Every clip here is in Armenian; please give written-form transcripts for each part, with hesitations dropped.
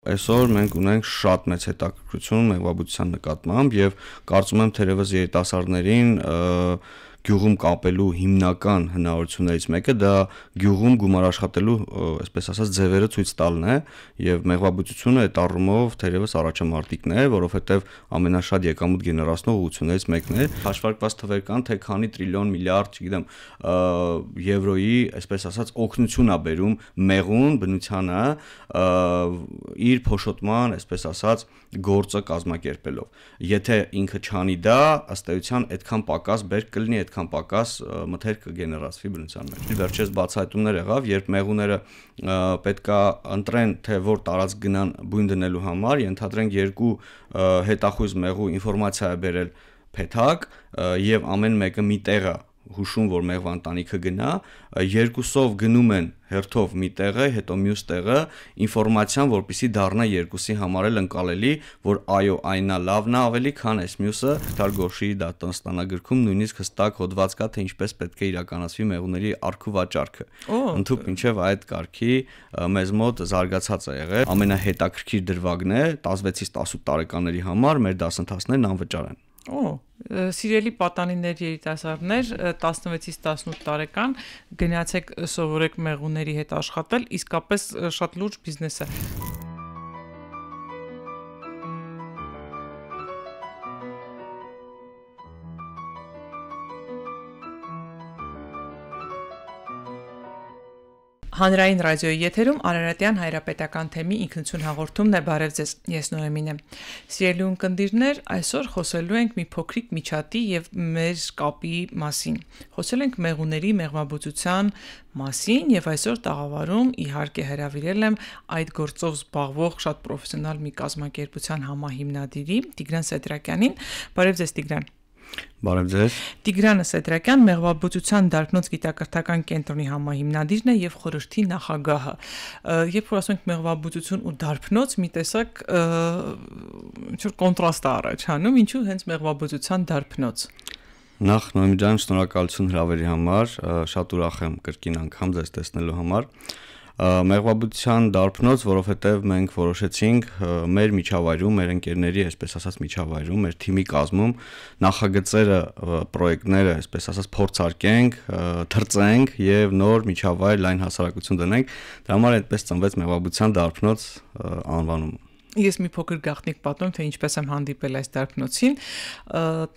Այսօր մենք ունենք շատ մեծ հետաքրքրություն մեղվաբուծության նկատմամբ եւ կարծում եմ թերևս երիտասարդներին գյուղում կապելու հիմնական հնարավորություններից մեկը դա գյուղում գումար աշխատելու, այսպես ասած, ձևերը ցույց տալն է եւ մեղվաբուծությունը այդ առումով թերևս առաջամարտիկն է, որովհետեւ ամենաշատ եկամուտ գեներացնող ուղղություններից մեկն է։ Հաշվարկված թվեր կան, թե քանի տրիլիոն միլիարդ, չգիտեմ, եվրոյի, այսպես ասած, օգնություն է բերում մեղուն բնությանը իր փոշոտման, այսպես ասած, գործը կազմակերպելով։ Եթե ինքը չանի դա, ըստ էության այդքան պակաս բերք կլինի, այդքան պակաս մթերք կգեներացվի բնության մեջ։ Վերջերս բացահայտումներ եղավ, երբ մեղուները պետքա ընտրեն, թե որ տարածք գնան բույն դնելու համար, ենթադրենք երկու հետախույզ մեղու ինֆորմացիա է բերել փեթակ եւ ամեն մեկը մի տեղ է հուշում, որ մեղվա ընտանիքը գնա, երկուսով գնում են հերթով մի տեղը, հետո մյուս տեղը, ինֆորմացիան, որպեսզի դառնա երկուսի համար էլ ընկալելի, որ այո, այնն է լավն է ավելի, քան այս մյուսը, Թարգոշի դատաստանագրքում նույնիսկ հստակ հոդված կա, թե ինչպես պետք է իրականացվի մեղուների արքու վաճառքը։ Ընդհանուր մինչև այդ կարգի մեզ մոտ զարգացած է եղել։ Ամենահետաքրքիր դրվագն է 16-ից 18 տարեկանների համար մեր դասընթացներն անվճար են։ Սիրելի պատանիներ, երիտասարդներ, 16-ից 18 տարեկան գնացեք սովորեք մեղուների հետ աշխատել, իսկապես շատ լուրջ բիզնես է։ Հանրային ռադիոյի եթերում Արարատյան հայրապետական թեմի ինքնություն հաղորդումն է, բարև ձեզ, ես Նորեմին եմ։ Սիրելի ունկնդիրներ, այսօր խոսելու ենք մի փոքրիկ միջատի եւ մեր կապի մասին։ Խոսել ենք մեղուների մեղվաբուծության մասին եւ այսօր տաղավարում իհարկե հրավիրել եմ այդ գործով զբաղվող շատ պրոֆեսիոնալ մի կազմակերպության համահիմնադիրի Տիգրան Սեդրակյանին։ Բարև ձեզ, Տիգրան։ Բարև ձեզ։ Տիգրան Սեդրակյան մեղվաբուծության դարբնոց գիտակրթական կենտրոնի համահիմնադիրն է եւ խորհրդի նախագահը։ Երբ որ ասում ենք մեղվաբուծություն ու դարբնոց, մի տեսակ ինչ-որ կոնտրաստ է առաջանում, ինչու հենց մեղվաբուծության դարբնոց։ Նախ Նոյմի ջան, շնորհակալություն հրավերի համար, շատ ուրախ եմ կրկին անգամ ձեզ տեսնելու համար։ Մեղվաբուծության դարբնոց, որովհետև մենք որոշեցինք մեր միջավայրում, մեր ընկերների, այսպես ասած, միջավայրում, մեր թիմի կազմում նախագծերը, պրոյեկտները, այսպես ասած, փորձարկենք, թրծենք եւ նոր միջավայր, լայն հասարակություն դնենք։ Դրա համար այդպես ծնվեց մեղվաբուծության դարբնոց անվանումը։ Ես մի փոքր գաղտնիք պատմեմ, թե ինչպես եմ հանդիպել այս դարբնոցին։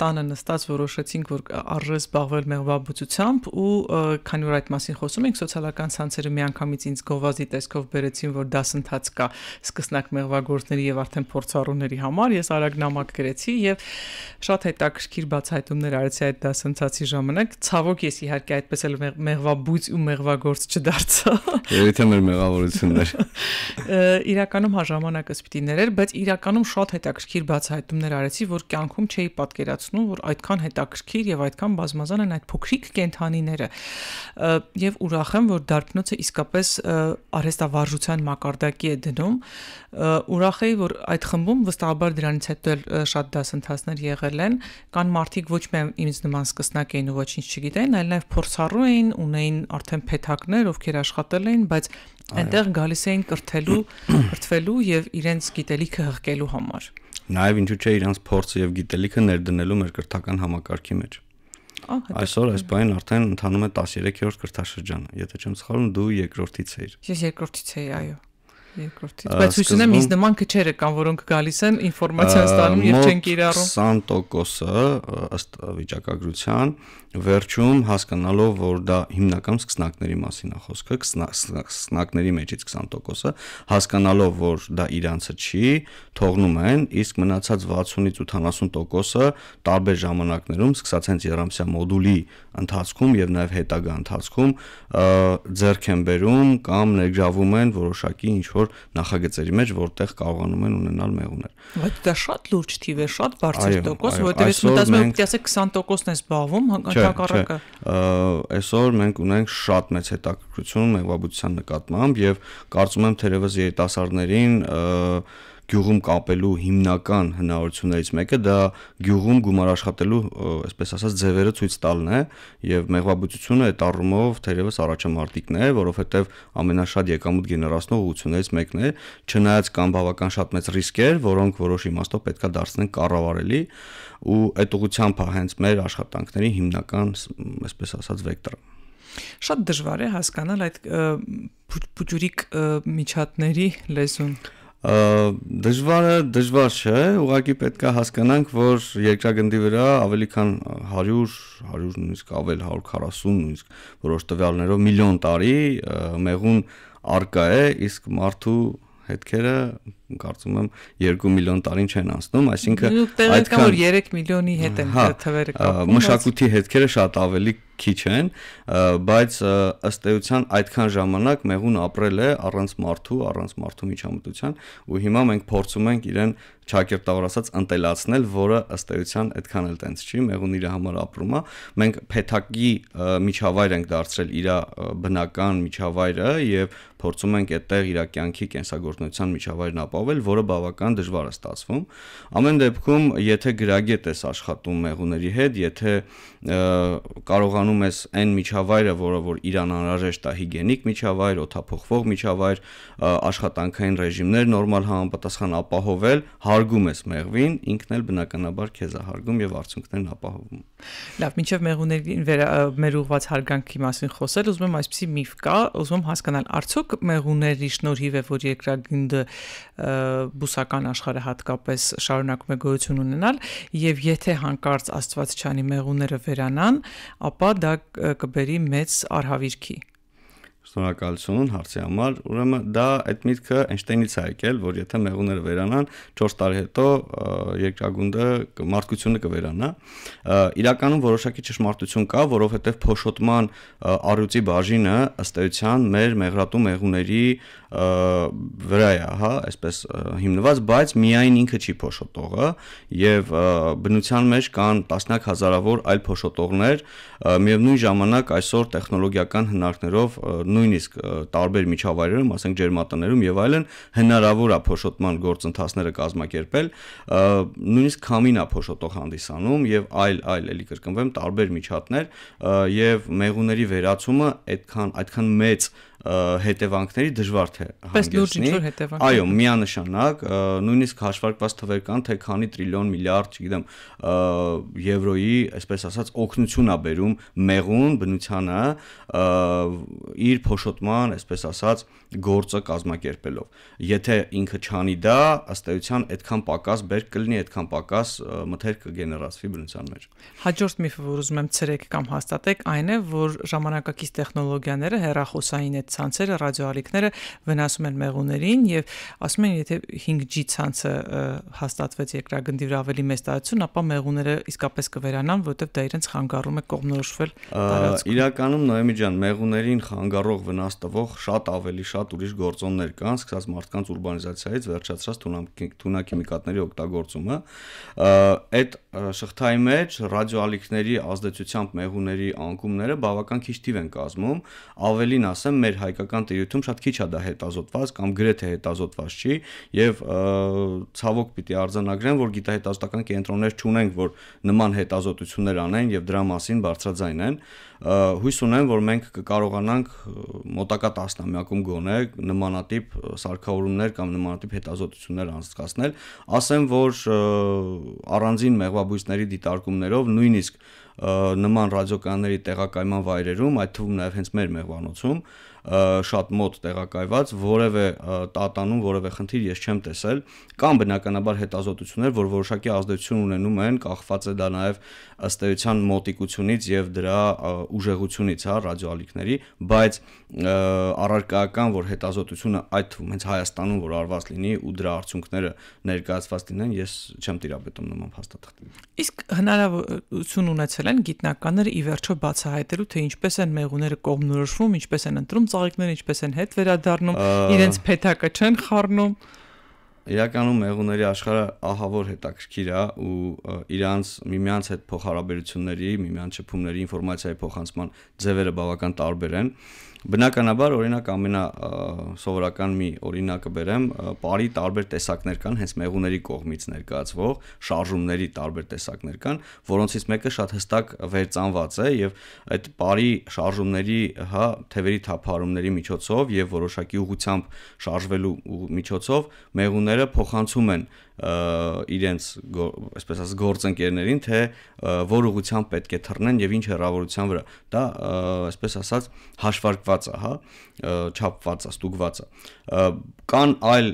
Տանը նստած որոշեցինք, որ արժե զբաղվել մեղվաբուծությամբ ու քանի որ այդ մասին խոսում ենք, սոցիալական ցանցերը միանգամից ինձ գովազդի տեսքով բերեցին, որ դասընթաց կա սկսնակ մեղվագործների եւ արդեն փորձառուների համար։ Ես արագ նամակ գրեցի եւ շատ հետաքրքիր բացահայտումներ արեցի այդ դասընթացի ժամանակ։ Ցավոք ես իհարկե այդպես էլ մեղվաբույծ ու մեղվագործ չդարձա։ Երևի թե մեր մեղավորություններ։ Իրականում ժամանակս պիտի էր, բայց իրականում շատ հետաքրքիր բացահայտումներ արեցի, որ կյանքում չէի պատկերացնում, որ այդքան հետաքրքիր եւ այդքան բազմազան են այդ փոքրիկ կենդանիները։ Եվ ուրախ եմ, որ դարբնոցը իսկապես արհեստավարժության մակարդակի է դնում։ Ուրախ էի, որ այդ խմբում վստահաբար դրանից հետո էլ շատ դասընթացներ եղել են, կան մարդիկ ոչ միայն ինձ նման սկսնակ էին ու ոչինչ չգիտեին, այլ նաեւ փորձառու էին, ունեին արդեն փեթակներ, ովքեր աշխատել էին, բայց այնտեղ գալիս էին կրթվելու եւ իրենց գիտելիքը հղկելու համար։ Նաեւ ինչու՞ չէ իրենց փորձը եւ գիտելիքը ներդնելու մեր կրթական համակարգի մեջ։ Այսօր այս բանին արդեն ընթանում է 13-րդ կրթաշրջանը, եթե չեմ սխալվում, դու երկրորդից ես։ Ես երկրորդից եի, այո։ Երկրորդից, բայց հույս ունեմ ինձ նման քչերը կան, որոնք գալիս են ինֆորմացիա ստանում եւ չեն կիրառում։ 20%-ը ըստ վիճակագրության վերջում հասկանալով, որ դա հիմնական սկսնակների մասին է խոսքը, սկսնակների մեջից 20%-ը հասկանալով, որ դա իրանցը չի, թողնում են, իսկ մնացած 60-ից 80%-ը տարբեր ժամանակներում, սկսած հենց երամսյա մոդուլի ընթացքում եւ նաեւ հետագա ընթացքում ձեռք են բերում կամ ներգրավում են որոշակի ինչ-որ նախագծերի մեջ, որտեղ կարողանում են ունենալ մեղուներ։ Բայց դա շատ լուրջ թիվ է, շատ բարձր տոկոս, որտեղ ես մտածում եմ, որ ասեք 20%-ն է զբաղվում, հակառակը։ Այսօր մենք ունենք շատ մեծ հետաքրքրություն մեղվաբուծության նկատմամբ եւ կարծում եմ թերևս երիտասարդներին գյուղում կապելու հիմնական հնարավորություններից մեկը դա գյուղում գումար աշխատելու, այսպես ասած, ձևերը ցույց տալն է, եւ մեղվաբուծությունը այդ առումով թերևս առաջամարտիկն է, որովհետեւ ամենաշատ եկամուտ գեներացնող ուղղություններից մեկն է, չնայած կան բավական շատ մեծ ռիսկեր, որոնք որոշ իմաստով պետքա դարձնեն կառավարելի, ու այդ ուղղությամբ է հենց մեր աշխատանքների հիմնական, այսպես ասած, վեկտորը։ Շատ դժվար է հասկանալ այդ փուճուրիկ միջատների լեզուն։ Դժվար չէ, ուղղակի պետք է հասկանանք, որ երկրագնդի վրա ավելի քան 100, նույնիսկ ավել 140, նույնիսկ որոշ տվյալներով միլիոն տարի մեղուն արկա է, իսկ մարդու հետքերը կարծում եմ 2 միլիոն տարին չեն անցնում, այսինքն այդքան որ 3 միլիոնի հետ են թվերը կապվում, մշակույթի հետքերը շատ ավելի քիչ են, բայց ըստ էության այդքան ժամանակ մեղուն ապրել է առանց մարդու միջամտության, ու հիմա մենք փորձում ենք իրեն ճակերտավոր ասած ընտելացնել, որը ըստ էության այդքան էլ տենց չի, մեղուն իր համար ապրում է, մենք փեթակի միջավայր ենք դարձրել իր բնական միջավայրը եւ փորձում ենք այդտեղ իր կյանքի կենսագործունեության միջավայրն ապահովել, որը բավական դժվար է ստացվում։ Ամեն դեպքում, եթե գրագետ ես աշխատում մեղուների հետ, եթե կարողանում ես այն միջավայրը, որը որ իրան անհրաժեշտ է, հիգիենիկ միջավայր, օդափոխվող միջավայր, աշխատանքային ռեժիմներ նորմալ համապատասխան ապահովել, հարգում ես մեղվին, ինքն էլ բնականաբար քեզ է հարգում եւ արդյունքներն ապահովում։ Լավ, մինչեւ մեղուներին մեր ուղղված հարգանքի մասին խոսել, ուզում եմ այսպեսի միֆ կա, ուզում եմ հասկանալ, արդյոք մեղուների շնորհիվ է, որ երկրագնդը բուսական աշխարհը հատկապես շարունակում է գոյություն ունենալ, եւ եթե հանկարծ Աստված չանի մեղուները վերանան, ապա դա կբերի մեծ արհավիրքի։ Շնորհակալություն հարցի համար, ուրեմն դա այդ միտքը Էյնշտեյնից է եկել, որ եթե մեղուները վերանան, 4 տարի հետո երկրագունդը մարդկությունը կվերանա։ Իրականում որոշակի ճշմարտություն կա, որովհետև փոշոտման առյուծի բաժինը ըստ էության մեր մեղրատու մեղուների վրա է, հա, այսպես հիմնված, բայց միայն ինքը չի փոշոտողը, եւ բնության մեջ կան տասնյակ հազարավոր այլ փոշոտողներ, միևնույն ժամանակ այսօր տեխնոլոգիական հնարքներով նույնիսկ տարբեր միջավայրերում, ասենք ջերմատներում եւ այլն, հնարավոր է փոշոտման գործընթացները կազմակերպել, նույնիսկ քամին է փոշոտող հանդիսանում եւ այլ էլի կրկնվեմ տարբեր միջատներ եւ մեղուների վերացումը այդքան մեծ հետևանքների դժվար թե հանգեցնի։ Այո, միանշանակ, նույնիսկ հաշվարկված թվեր կան, թե քանի տրիլիոն միլիարդ, չգիտեմ, եվրոյի, այսպես ասած, օգնություն է բերում մեղուն բնությանը իր փոշոտման, այսպես ասած, գործը կազմակերպելով։ Եթե ինքը չանի դա, ըստ էության այդքան պակաս բերք կլինի, այդքան պակաս մթերք կգեներացվի բնության մեջ։ Հաջորդ միֆը, որ ուզում եմ ցրեք կամ հաստատեք, այն է, որ ժամանակակից տեխնոլոգիաները, հեռախոսային այդ ցանցերը, ռադիոալիքները վնասում են մեղուներին եւ ասում են, եթե 5G ցանցը հաստատվեց երկրագնդի վրա ավելի մեծ տարածություն, ապա մեղուները իսկապես կվերանան, որովհետեւ դա իրենց խանգարում է կողմնորոշվել տարածքում։ Իրականում Նոեմի ջան, մեղուներին խանգարող վնաս տվող շատ ուրիշ գործոններ կան, սկսած մարդկանց ուրբանիզացիայից վերջացրած թունաքիմիկատների օգտագործումը։ Այդ շղթայի մեջ ռադիոալիքների ազդեցությամբ մեղուների անկումները բավական քիչ թիվ են կազմում, ավելին ասեմ, մեր հայկական տիրույթում շատ քիչ է դա հետազոտված կամ գրեթե հետազոտված չի եւ ցավոք պիտի արձանագրեմ, որ գիտահետազոտական կենտրոններ չունենք, որ նման հետազոտություններ անեն եւ դրա մասին բարձրաձայնեն։ Հույս ունեմ, որ մենք կկարողանանք մոտակա տասնամյակում գոնե նմանատիպ սարքավորումներ կամ նմանատիպ հետազոտություններ անցկացնել, ասեմ, որ առանձին մեղվաբույսների դիտարկումներով նույնիսկ նման ռադիոկանալների տեղակայման վայրերում, այդ թվում նաև հենց մեր մեղվանոցում շատ մոտ տեղակայված որևէ տատանում որևէ խնդիր ես չեմ տեսել, կամ բնականաբար հետազոտություններ, որ որոշակի ազդեցություն ունենում են, կախված է դա նաև ըստ էության մոտիկությունից եւ դրա ուժեղությունից, հա, ռադիոալիքների, բայց առարկայական, որ հետազոտությունը այդ թվում հենց Հայաստանում որ արված լինի ու դրա արդյունքները ներկայացված լինեն, ես չեմ տիրապետում նման փաստաթղթին։ Իսկ հնարավորություն ունեցել են գիտնականները ի վերջո բացահայտելու, թե ինչպես են մեղուները կողմնորոշվում, ինչպես են ընտրում ծաղիկները, ինչպես են հետ վերադառնում, իրենց փեթակը չեն խառնում։ Իրականում մեղուների աշխարհը ահավոր հետաքրքիր է ու իրանց միմյանց հետ փոխհարաբերությունների, միմյանց շփումների, ինֆորմացիայի փոխանցման ձևերը բավական տարբեր են։ Բնականաբար օրինակ ամենասովորական մի օրինակը բերեմ, բարի տարբեր տեսակներ կան, հենց մեղուների կողմից ներկայացվող շարժումների տարբեր տեսակներ կան, որոնցից մեկը շատ հստակ վերծանված է եւ այդ բարի շարժումների, թևերի թափահարումների միջոցով եւ որոշակի ուղղությամբ շարժվելու միջոցով մեղուները փոխանցում են իրենց այսպես ասած գործընկերներին, թե որ ուղղությամբ պետք է թռնեն եւ ինչ հեռավորության վրա։ Դա այսպես ասած հաշվարկված է, չափված է, ստուգված է։ Կան այլ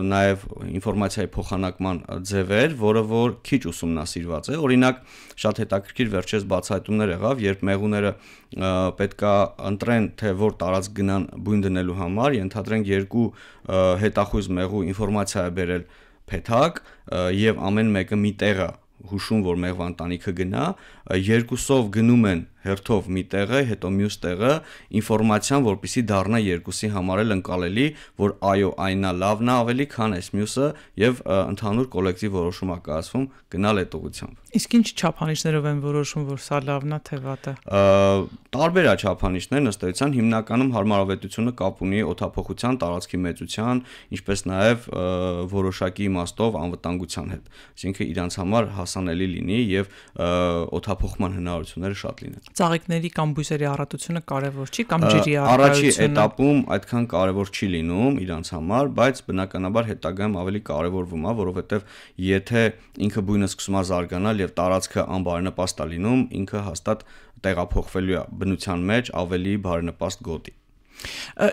նաեւ ինֆորմացիայի փոխանակման ձևեր, որը որ քիչ ուսումնասիրված է։ Օրինակ, շատ հետաքրքիր վերջերս բացահայտումներ եղավ, երբ մեղուները պետքա ընտրեն, թե որ տարածք գնան բույն դնելու համար, ենթադրենք երկու հետախույզ մեղու ինֆորմացիա է բերել փեթակ եւ ամեն մեկը մի տեղ է հուշում, որ մեղվա ընտանիքը գնա, երկուսով գնում են հերթով մի տեղը, հետո մյուս տեղը ինֆորմացիան, որպեսզի դառնա երկուսի համար էլ ընկալելի, որ այո, այնա լավն է ավելի, քան այս մյուսը եւ ընդհանուր կոլեկտիվ որոշում է կայացվում գնալ այդ ուղղությամբ։ Իսկ ինչ չափանիշներով են որոշում, որ սա լավն է, թե վատը։ Տարբեր է չափանիշներն ըստ էության, հիմնականում հարմարավետությունը կապ ունի օդափոխության, տարածքի մեծության, ինչպես նաեւ որոշակի իմաստով անվտանգության հետ։ Այսինքն իրանց համար հասանելի լինի եւ օդափոխման հնարավորությունները շատ լինեն։ Ծաղիկների կամ բույսերի առատությունը կարևոր չի կամ ջրի առկայությունը։ Առաջի этаպում այդքան կարևոր չի լինում իրանց համար, բայց բնականաբար հետագայում ավելի կարևորվում է, որովհետեւ եթե ինքը բույնը սկսում է զարգանալ եւ տարածքը անբարենպաստ է լինում, ինքը հաստատ տեղափոխվելու է բնության մեջ ավելի բարենպաստ գոտի։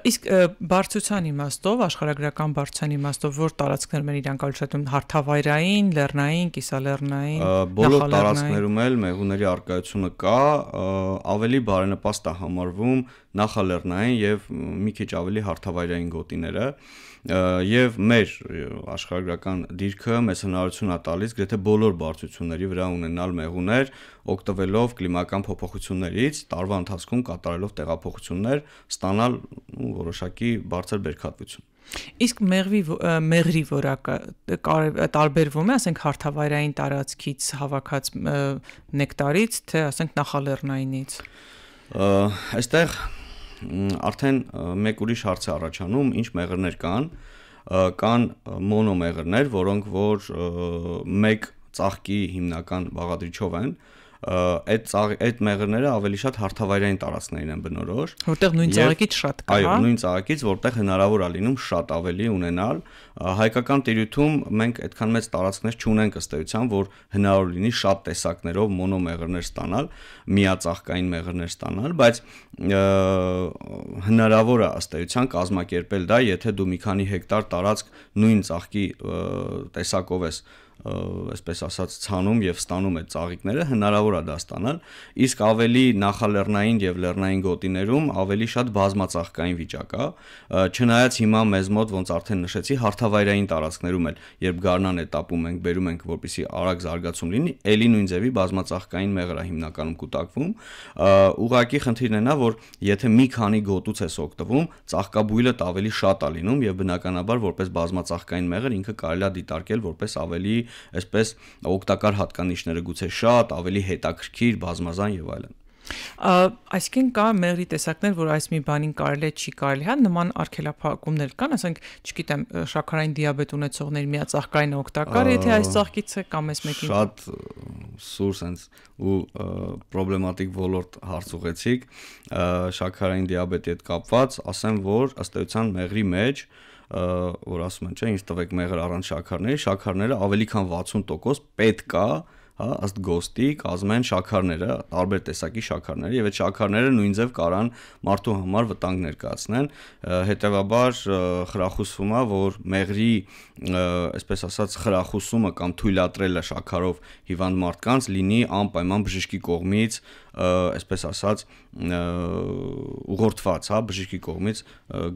Իսկ բարձրության իմաստով, աշխարհագրական բարձրության իմաստով որ տարածքներում են իրանք ալշատում հարթավայրային, լեռնային, կիսալեռնային, բոլոր տարածքներում էլ մեղուների առկայությունը կա, ավելի բարենպաստ է համարվում նախալեռնային եւ մի քիչ ավելի հարթավայրային գոտիները եւ մեր աշխարհագրական դիրքը մեզ հնարավորություն է տալիս գրեթե բոլոր բարձրությունների վրա ունենալ մեղուներ, օգտվելով կլիմական փոփոխություններից, տարվա ընթացքում կատարելով տեղափոխություններ, ստանալ որոշակի բարձր բերքատվություն։ Իսկ մեղրի որակը տարբերվում է, ասենք հարթավայրային տարածքից հավաքած նեկտարից, թե ասենք նախալեռնայինից։ Այստեղ արդեն մեկ ուրիշ հարց է առաջանում, ինչ մեղրներ կան մոնոմեղրներ, որոնք որ մեկ ծաղկի հիմնական բաղադրիչով են, այդ մեղրները ավելի շատ հարթավայրային տարածքներին են բնորոշ, որտեղ նույն ծաղիկից շատ կա, այո, նույն ծաղիկից, որտեղ հնարավոր է լինում շատ ավելի ունենալ։ Հայկական տիրույթում մենք այդքան մեծ տարածքներ չունենք ըստ էության, որ հնարավոր լինի շատ տեսակներով մոնոմեղրներ ստանալ, միածաղկային մեղրներ ստանալ, բայց հնարավոր է ըստ էության կազմակերպել դա, եթե դու մի քանի հեկտար տարածք նույն ծաղկի տեսակով ես այսպես ասած ցանում եւ ստանում այդ ծաղիկները, հնարավոր է դա ստանալ, իսկ ավելի նախալեռնային եւ լեռնային գոտիներում ավելի շատ բազմածաղկային վիճակ է, չնայած հիմա մեզ մոտ ոնց արդեն նշեցի, հարթավայրային տարածքներում էլ, երբ գարնան этаպում ենք բերում ենք, որպեսզի արագ զարգացում լինի, ելի նույն ձևի բազմածաղկային մեղր է հիմնականում կուտակվում, ուղղակի խնդիրն է նա, որ եթե մի քանի գոտուց ես օգտվում, ծաղկաբույլը ավելի շատ է լինում եւ բնականաբար որպես բազմածաղկային մեղր ինքը կարելի է դիտարկել որպես ավելի այսպես օգտակար հատկանիշները գուցե շատ ավելի հետաքրքիր, բազմազան եւ այլն։ Այսինքն կա մեղրի տեսակներ, որ այս մի բանին կարելի է, չի կարելի, նման արգելափակումներ կան, ասենք, չգիտեմ, շաքարային դիաբետ ունեցողների միածաղկային օգտակար, եթե այս ծաղկից է կամ այս մեկին։ Շատ սուր sense ու պրոբլեմատիկ ոլորտ հարց ուղեցիք, շաքարային դիաբետի հետ կապված, ասեմ, որ ըստ էության մեղրի մեջ որ ասում են, չէ, ինձ տվեք մեղր առանց շաքարները ավելի քան 60% պետք է, ըստ ԳՕՍՏ-ի կազմում են շաքարները, տարբեր տեսակի շաքարները եւ այդ շաքարները նույն ձև կարան մարդու համար վտանգ ներկայացնեն, հետեւաբար խրախուսվում է, որ մեղրի այսպես ասած խրախուսումը կամ թույլատրելը շաքարով հիվանդ մարդկանց լինի անպայման բժշկի կողմից այսպես ասած ուղղորդված, բժշկի կողմից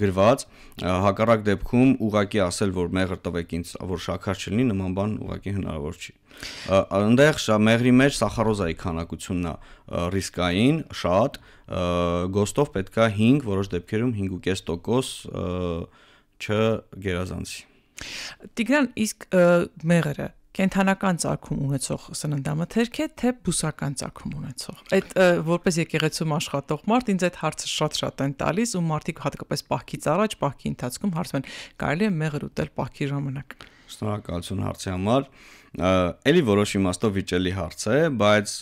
գրված, հակառակ դեպքում ուղղակի ասել, որ մեղր տվեք ինձ, որ շաքար չլինի, նման բան ուղղակի հնարավոր չի։ Այնտեղ մեղրի մեջ սախարոզայի քանակությունն է ռիսկային, շատ, ԳՕՍՏ-ով պետքա 5, որոշ դեպքերում 5.5% չգերազանցի։ Տիգրան, իսկ մեղրը կենթանական ծագում ունեցող սննդամթերք է, թե բուսական ծագում ունեցող։ Այդ որպես եկեղեցում աշխատող մարդ ինձ այդ հարցը շատ են տալիս ու մարդիկ հատկապես պահքից առաջ, պահքի ընթացքում հարցում են՝ կարելի է մեղր ուտել պահքի ժամանակ։ Շնորհակալություն հարցի համար։ Էլի որոշ իմաստով վիճելի հարց է, բայց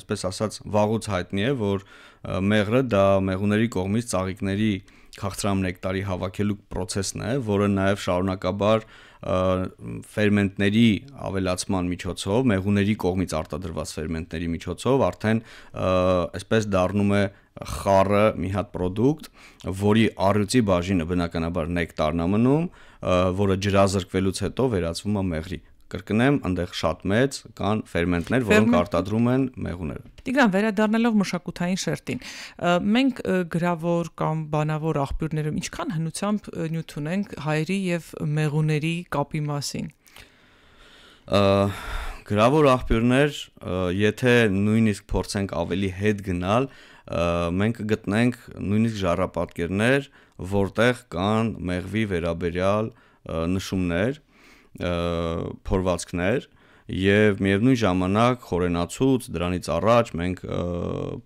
այսպես ասած վաղուց հայտնի է, որ մեղրը դա մեղուների կողմից ծաղիկների քաղցրամ նեկտարի հավաքելու process-ն է, որը նաև շարունակաբար ֆերմենտների ավելացման միջոցով, մեղուների կողմից արտադրված ֆերմենտների միջոցով արդեն այսպես դառնում է խառը մի հատ product, որի առյուծի բաժինը բնականաբար նեկտարն է մնում, որը ջրազրկվելուց հետո վերածվում է մեղրի։ Կրկնեմ, այնտեղ շատ մեծ կան ֆերմենտներ, որոնք արտադրում են մեղուները։ Տիգրան, վերադառնալով մշակութային շերտին, մենք գրավոր կամ բանավոր աղբյուրներում ինչքան հնությամբ նյութ ունենք հայերի եւ մեղուների կապի մասին։ Գրավոր աղբյուրներ, եթե նույնիսկ փորձենք ավելի հետ գնալ, մենք կգտնենք նույնիսկ ժառապատկերներ, որտեղ կան մեղվի վերաբերյալ նշումներ, փորվածքներ եւ միևնույն ժամանակ խորենացուց դրանից առաջ մենք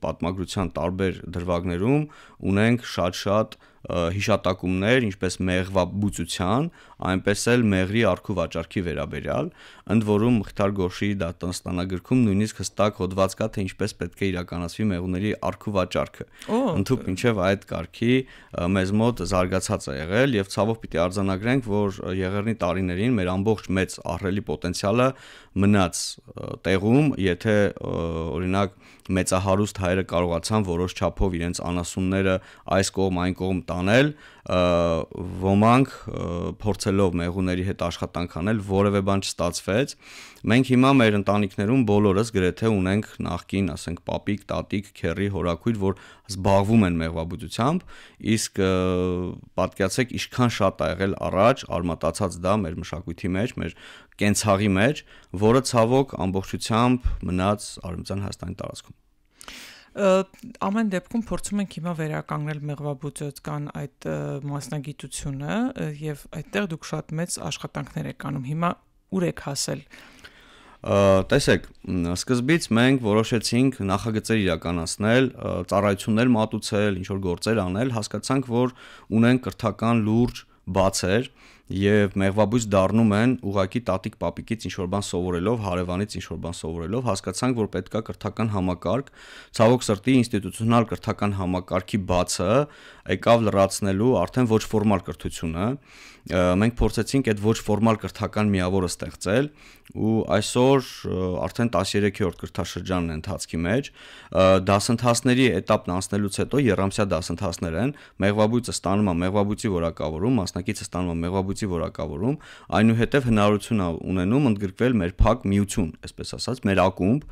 պատմագրության տարբեր դրվագներում ունենք շատ հիշատակումներ, ինչպես մեղվաբուծության, այնպես էլ մեղրի առքու վաճառքի վերաբերյալ, ընդ որում Մխիթար Գորշիի դատաստանագրքում նույնիսկ հստակ հոդված կա, թե ինչպես պետք է իրականացվի մեղուների առքու վաճառքը։ Ընդհանուր մինչև այդ կարգի մեզ մոտ զարգացած է եղել եւ ցավոք պիտի արձանագրենք, որ եղեռնի տարիներին մեր ամբողջ մեծ ահռելի պոտենցիալը մնաց տեղում, եթե օրինակ մեծահարուստ հայերը կարողացան որոշ չափով իրենց անասունները այս կողմ այն կողմ տանել, ոմանք փորձելով մեղուների հետ աշխատանք անել, որևէ բան չստացվեց։ Մենք հիմա մեր ընտանիքներում բոլորս գրեթե ունենք նախկին, ասենք, պապիկ, տատիկ, քեռի, հորաքույր, որ զբաղվում են մեղվաբուծությամբ, իսկ պատկերացրեք ինչքան շատ ա եղել առաջ արմատացած դա մեր մշակույթի մեջ, մեր կենցաղի մեջ, որը ցավոք ամբողջությամբ մնաց Արևմտյան Հայաստանի տարածքում։ Ամեն դեպքում փորձում ենք հիմա վերականգնել մեղվաբուծական այդ մասնագիտությունը եւ այդտեղ դուք շատ մեծ աշխատանքներ եք անում։ Հիմա ուր եք հասել։ Տեսեք, սկզբից մենք որոշեցինք նախագծեր իրականացնել, ծառայություններ մատուցել, ինչ որ գործեր անել, հասկացանք, որ ունենք կրթական լուրջ բացեր եւ մեղվաբույծ դառնում են ուղակի տատիկ պապիկից ինչ-որ բան սովորելով, հարևանից ինչ-որ բան սովորելով, հասկացանք, որ պետքա կրթական համակարգ, ցավոք սրտի ինստիտուցիոնալ կրթական համակարգի բացը եկավ լրացնելու արդեն ոչ ֆորմալ կրթությունը։ Մենք փորձեցինք այդ ոչ ֆորմալ կրթական միավորը ստեղծել ու այսօր արդեն 13-րդ կրթաշրջանն է ընթացքի մեջ, դասընթացների էտապն անցնելուց հետո երամսյա դասընթացներ են, մեղվաբույծը ստանում է մեղվաբույծի որակավորում, մասնակիցը ստանում է մեղվաբույծի որակավորում, այնուհետև հնարավորություն ունենում ընդգրկվել մեր փակ միություն, այսպես ասած, մեր ակումբ,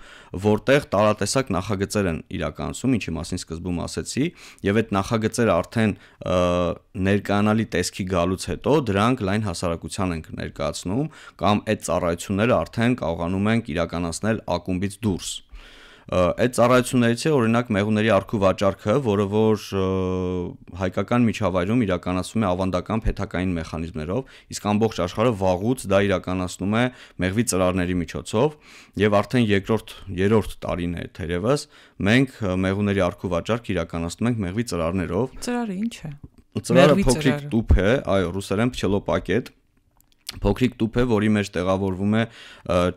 որտեղ տարատեսակ նախագծեր են իրականացում, ինչի մասին սկզբում ասեցի, եւ այդ նախագծերը արդեն ներկայանալի տեսքի գալուց հետո դրանք լայն հասարակության ենք ներկայացնում կամ այդ ծառայությունները արդեն կարողանում ենք իրականացնել ակումբից դուրս։ Այդ ծառայություններից է օրինակ մեղուների առքու վաճառքը, որը որ հայկական միջավայրում իրականացվում է ավանդական փեթակային մեխանիզմներով, իսկ ամբողջ աշխարհը վաղուց դա իրականացնում է մեղվի ծրարների միջոցով, եւ արդեն երրորդ տարին է թերևս մենք մեղուների առքու վաճառք իրականացնում ենք մեղվի ծրարներով։ Ծրարը ինչ է։ Ծրարը փոքրիկ տուփ է, այո, ռուսերեն փչելոպակետ, փոքրիկ տուփ է, որի մեջ տեղավորվում է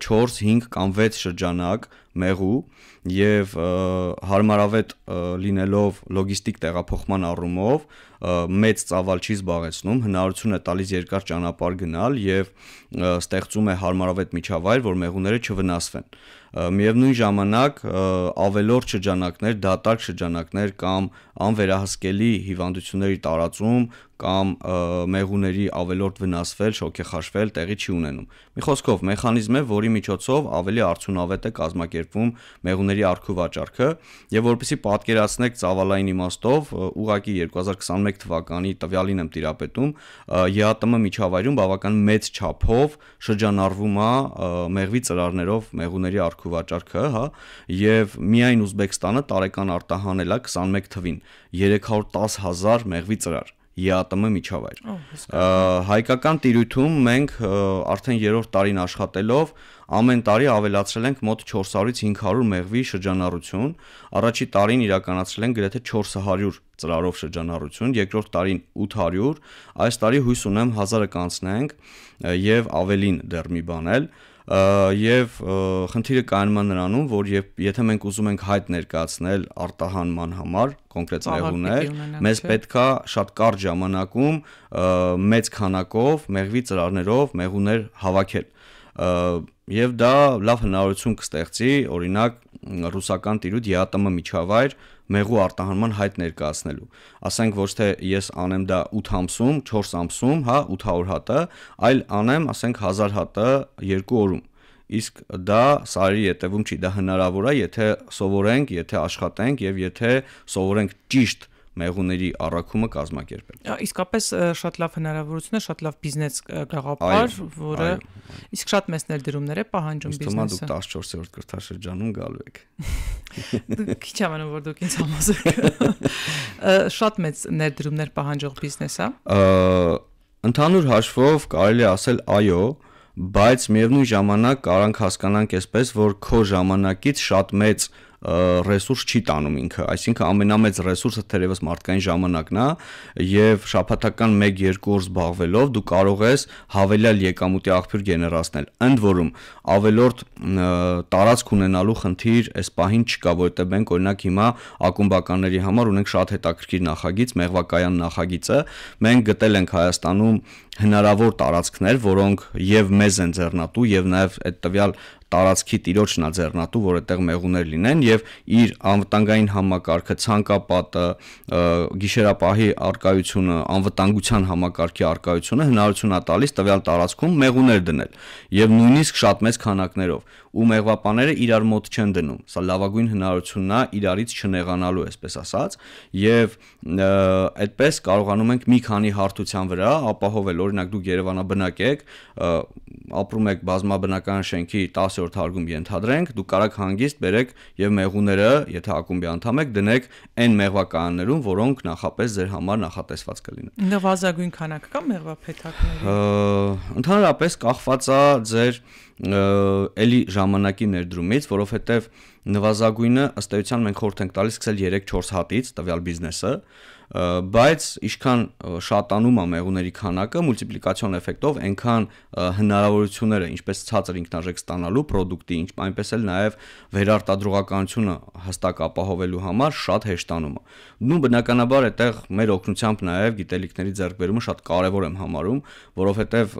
4, 5 կամ 6 շրջանակ մեղու եւ հարմարավետ լինելով լոգիստիկ տեղափոխման առումով մեծ ծավալ չի զբաղեցնում, հնարավորություն է տալիս երկար ճանապարհ գնալ եւ ստեղծում է հարմարավետ միջավայր, որ մեղուները չվնասվեն։ Միևնույն ժամանակ ավելորդ շրջանակներ, դատարկ շրջանակներ կամ անվերահսկելի հիվանդությունների տարածում կամ մեղուների ավելորդ վնասվել, շոկեխաշվել տեղի չի ունենում։ Մի խոսքով մեխանիզմ է, որի միջոցով ավելի արդյունավետ է կազմակերպվում մեղուների առքու վաճառքը եւ որպեսզի պատկերացնեք ծավալային իմաստով, ուղղակի 2021 թվականի տվյալին եմ տիրապետում, ԵԱՏՄ միջավայրում բավական մեծ չափով շրջանառվում է մեղվի ծրարներով մեղուների առքու վաճառքը, հա, եւ միայն Ուզբեկստանը տարեկան արտահանել է 21 թվին 310,000 մեղվի ծրար։ ԵԱՏՄ միջավայր։ Հայկական տիրույթում մենք արդեն 3-րդ տարին աշխատելով ամեն տարի ավելացրել ենք մոտ 400-ից 500 մեղվի շրջանառություն, առաջի տարին իրականացրել ենք գրեթե 400 ծրարով շրջանառություն, երկրորդ տարին 800, այս տարի հույս ունեմ 1000-ը կանցնենք եւ ավելին դեռ մի բան էլ, եւ խնդիրը կայանում է նրանում, որ եթե մենք ուզում ենք հայտ ներկայացնել արտահանման համար կոնկրետ մեղուներ, մեզ պետքա շատ կարճ ժամանակում մեծ քանակով մեղվի ծրարներով մեղուներ հավաքել։ Եվ դա լավ հնարավորություն կստեղծի, օրինակ ռուսական տիրույթ ԵԱՏՄ միջավայր մեղու արտահանման հայտ ներկայացնելու։ Ասենք ոչ թե ես անեմ դա 8 ամսում, 4 ամսում, 800 հատը, այլ անեմ, ասենք 1000 հատը 2 օրում։ Իսկ դա սարի ետևում չի, դա հնարավոր է, եթե սովորենք, եթե աշխատենք եւ եթե սովորենք ճիշտ մեղուների առաքումը կազմակերպել։ Իսկապես շատ լավ հնարավորություն է, շատ լավ բիզնես գաղափար, որը իսկ շատ մեծ ներդրումներ է պահանջում բիզնեսը։ Դուք 14-րդ կրթաշրջանում գալու եք։ Քիչ է մնում, որ դուք ինձ համոզեք։ Շատ մեծ ներդրումներ պահանջող բիզնես է։ Ընդհանուր հաշվով կարելի է ասել այո, բայց միևնույն ժամանակ կարանք հասկանանք այսպես, որ քո ժամանակից շատ մեծ ռեսուրս չի տանում ինքը, այսինքն ամենամեծ ռեսուրսը թերևս մարդկային ժամանակն է եւ շաբաթական 1-2 օր զբաղվելով դու կարող ես հավելյալ եկամուտի աղբյուր գեներացնել։ Ընդ որում ավելորդ տարածք ունենալու խնդիր այս պահին չկա, որովհետեւ մենք օրինակ հիմա ակումբականների համար ունենք շատ հետաքրքիր նախագիծ, մեղվակայան նախագիծը, մենք գտել ենք Հայաստանում հնարավոր տարածքներ, որոնք եւ մեզ են ձեռնատու եւ նաեւ այդ տվյալ տարածքի տիրոջն է ձեռնատու, որ այդտեղ մեղուներ լինեն եւ իր անվտանգային համակարգը, ցանկապատը, գիշերապահի արկայությունը, անվտանգության համակարգի արկայությունը հնարավորություն է տալիս տվյալ տարածքում մեղուներ դնել եւ նույնիսկ շատ մեծ քանակներով ու մեղվապաները իրար մոտ չեն դնում։ Սա լավագույն հնարավորությունն է իրարից չնեղանալու, այսպես ասած, եւ այդպես կարողանում ենք մի քանի հարթության վրա ապահովել, օրինակ դուք Երևանաբնակ եք, ապրում եք բազմաբնական շենքի 10-րդ հարկում ենթադրենք, դուք կարաք հանգիստ բերեք եւ մեղուները, եթե ակումբի անդամ եք, դնեք այն մեղվականներում, որոնք նախապես ձեր համար նախատեսված կլինեն։ Նվազագույն քանակ կա մեղվափեթակների։ Ընդհանրապես կախված է ձեր էլի ժամանակի ներդրումից, որովհետեւ նվազագույնը ըստ էության մենք խորհուրդ ենք տալիս սկսել 3-4 հատից տվյալ բիզնեսը, բայց ինչքան շատանում է մեղուների քանակը մուլտիպլիկացիոն էֆեկտով այնքան հնարավորությունները ինչպես ցածր ինքնարժեք ստանալու product-ի, այնպես էլ նաև վերարտադրողականությունը հստակ ապահովելու համար շատ հեշտանում է։ Նու բնականաբար այդտեղ մեր օգնությամբ նաև գիտելիքների ձեռքբերումը շատ կարևոր եմ համարում, որովհետև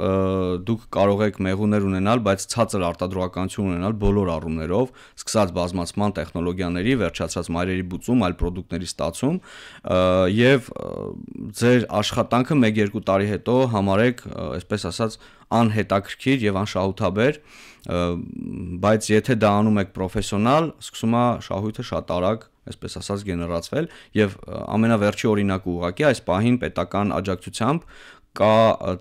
դուք կարող եք մեղուներ ունենալ, բայց ցածր արտադրողականություն ունենալ բոլոր առումներով, սկսած բազմացման տեխնոլոգիաների, վերջացած մայրերի բուծում, այլ product-ների ստացում եւ ձեր աշխատանքը 1-2 տարի հետո համարեք, այսպես ասած, անհետաքրքիր եւ անշահութաբեր, բայց եթե դա անում եք պրոֆեսիոնալ, սկսում է շահույթը շատ արագ, այսպես ասած, գեներացվել եւ ամենավերջի օրինակը ուղղակի այս պահին պետական աջակցությամբ կա